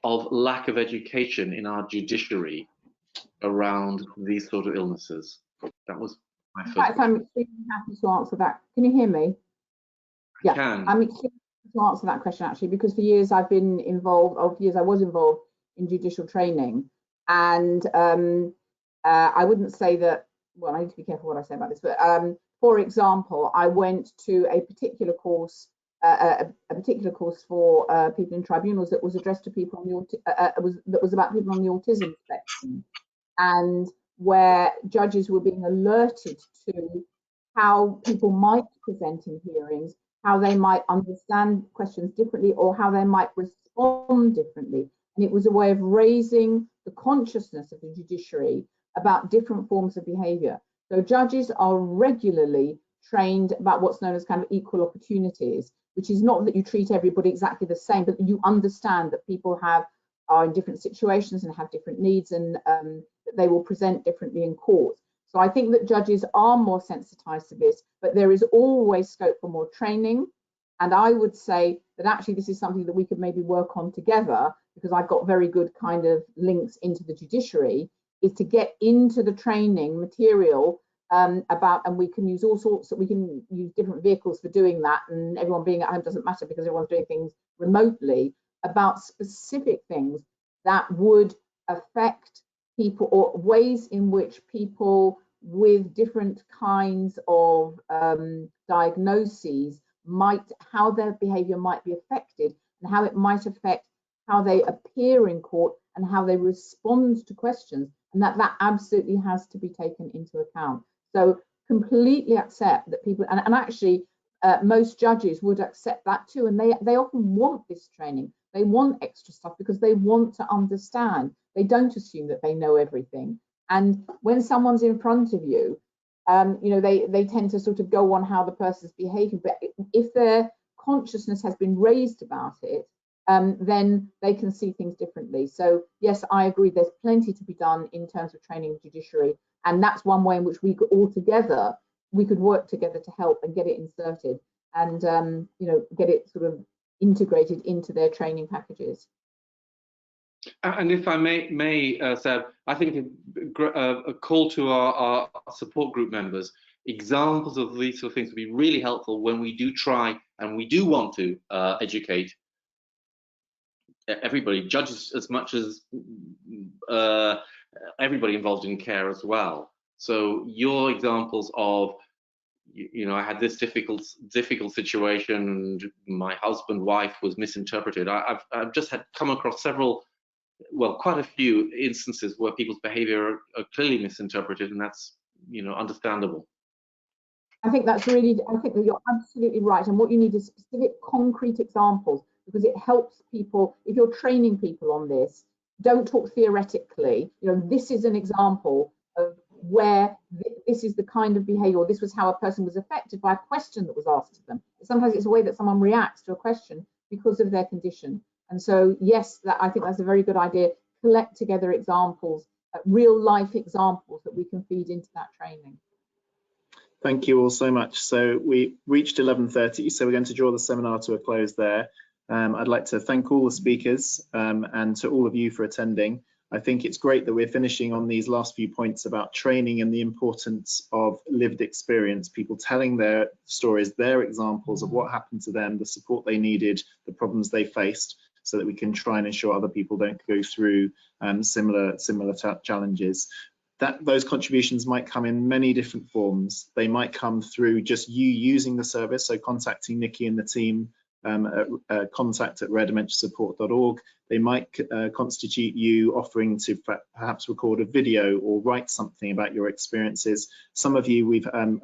[SPEAKER 2] of lack of education in our judiciary around these sort of illnesses. That was my first question.
[SPEAKER 4] I'm extremely happy to answer that. Can you hear me? Yeah, I'm extremely happy to answer that question, actually, because for years I've been involved, or for years I was involved in judicial training, and I wouldn't say that, well, I need to be careful what I say about this, but for example, I went to a particular course for people in tribunals that was addressed to people on the that was about people on the autism spectrum, and where judges were being alerted to how people might present in hearings, how they might understand questions differently, or how they might respond differently. And it was a way of raising the consciousness of the judiciary about different forms of behaviour. So judges are regularly trained about what's known as kind of equal opportunities, which is not that you treat everybody exactly the same, but that you understand that people are in different situations and have different needs, and that they will present differently in court. So I think that judges are more sensitized to this, but there is always scope for more training. And I would say that actually this is something that we could maybe work on together, because I've got very good kind of links into the judiciary, is to get into the training material about, and we can use all sorts of, we can use different vehicles for doing that, and everyone being at home doesn't matter because everyone's doing things remotely, about specific things that would affect people, or ways in which people with different kinds of diagnoses how their behavior might be affected, and how it might affect how they appear in court and how they respond to questions, and that absolutely has to be taken into account. So completely accept that people, and actually most judges would accept that too, and they often want this training. They want extra stuff because they want to understand. They don't assume that they know everything. And when someone's in front of you, you know, they tend to sort of go on how the person's behaving. But if their consciousness has been raised about it, then they can see things differently. So yes, I agree. There's plenty to be done in terms of training the judiciary, and that's one way in which we could all together, we could work together to help and get it inserted, and you know, get it sort of integrated into their training packages.
[SPEAKER 2] And if I may, Seb, I think a call to our support group members, examples of these sort of things would be really helpful when we do try and we do want to educate everybody, judges as much as everybody involved in care as well. So your examples of, you know, I had this difficult situation and my husband, wife was misinterpreted. I've just come across several, well, quite a few instances where people's behavior are clearly misinterpreted, and that's, you know, understandable.
[SPEAKER 4] I think that's really, I think that you're absolutely right. And what you need is specific concrete examples, because it helps people. If you're training people on this, don't talk theoretically. You know, this is an example of where this is the kind of behavior, or this was how a person was affected by a question that was asked to them. Sometimes it's a way that someone reacts to a question because of their condition. And so, yes, I think that's a very good idea. Collect together examples, real life examples that we can feed into that training.
[SPEAKER 1] Thank you all so much. So we reached 11:30, so we're going to draw the seminar to a close there. I'd like to thank all the speakers and to all of you for attending. I think it's great that we're finishing on these last few points about training and the importance of lived experience, people telling their stories, their examples of what happened to them, the support they needed, the problems they faced, so that we can try and ensure other people don't go through similar challenges. Those contributions might come in many different forms. They might come through just you using the service, so contacting Nikki and the team at contact@raredementiasupport.org. They might constitute you offering to perhaps record a video or write something about your experiences. Some of you,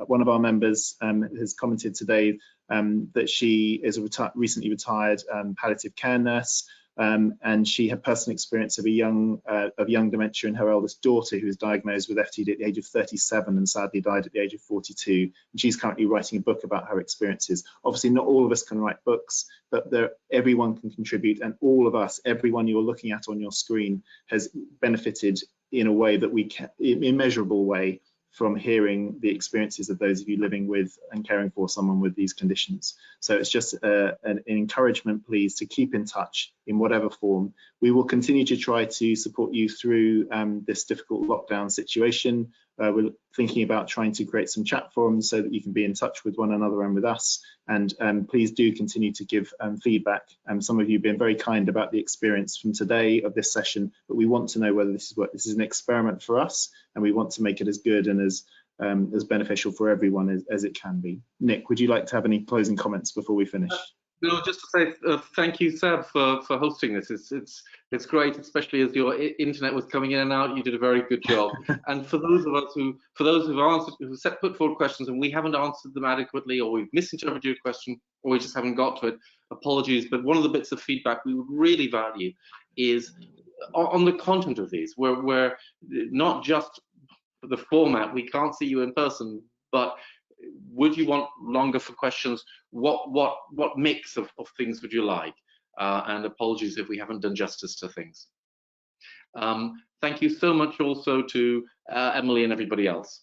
[SPEAKER 1] one of our members has commented today that she is a recently retired palliative care nurse. And she had personal experience of young dementia in her eldest daughter, who was diagnosed with FTD at the age of 37 and sadly died at the age of 42. And she's currently writing a book about her experiences. Obviously, not all of us can write books, but everyone can contribute, and all of us, everyone you're looking at on your screen, has benefited in a way that we can, immeasurable way, from hearing the experiences of those of you living with and caring for someone with these conditions. So it's just an encouragement, please, to keep in touch in whatever form. We will continue to try to support you through this difficult lockdown situation. We're thinking about trying to create some chat forums so that you can be in touch with one another and with us. And please do continue to give feedback. Some of you have been very kind about the experience from today of this session, but we want to know whether this is an experiment for us, and we want to make it as good and as beneficial for everyone as it can be. Nick, would you like to have any closing comments before we finish?
[SPEAKER 2] No, just to say thank you, Seb, for hosting this. It's great, especially as your internet was coming in and out. You did a very good job. And for those of us who've put forward questions and we haven't answered them adequately, or we've misinterpreted your question, or we just haven't got to it, apologies. But one of the bits of feedback we would really value is on the content of these, where not just the format. We can't see you in person, but would you want longer for questions? What mix of things would you like? And apologies if we haven't done justice to things. Thank you so much also to Emily and everybody else.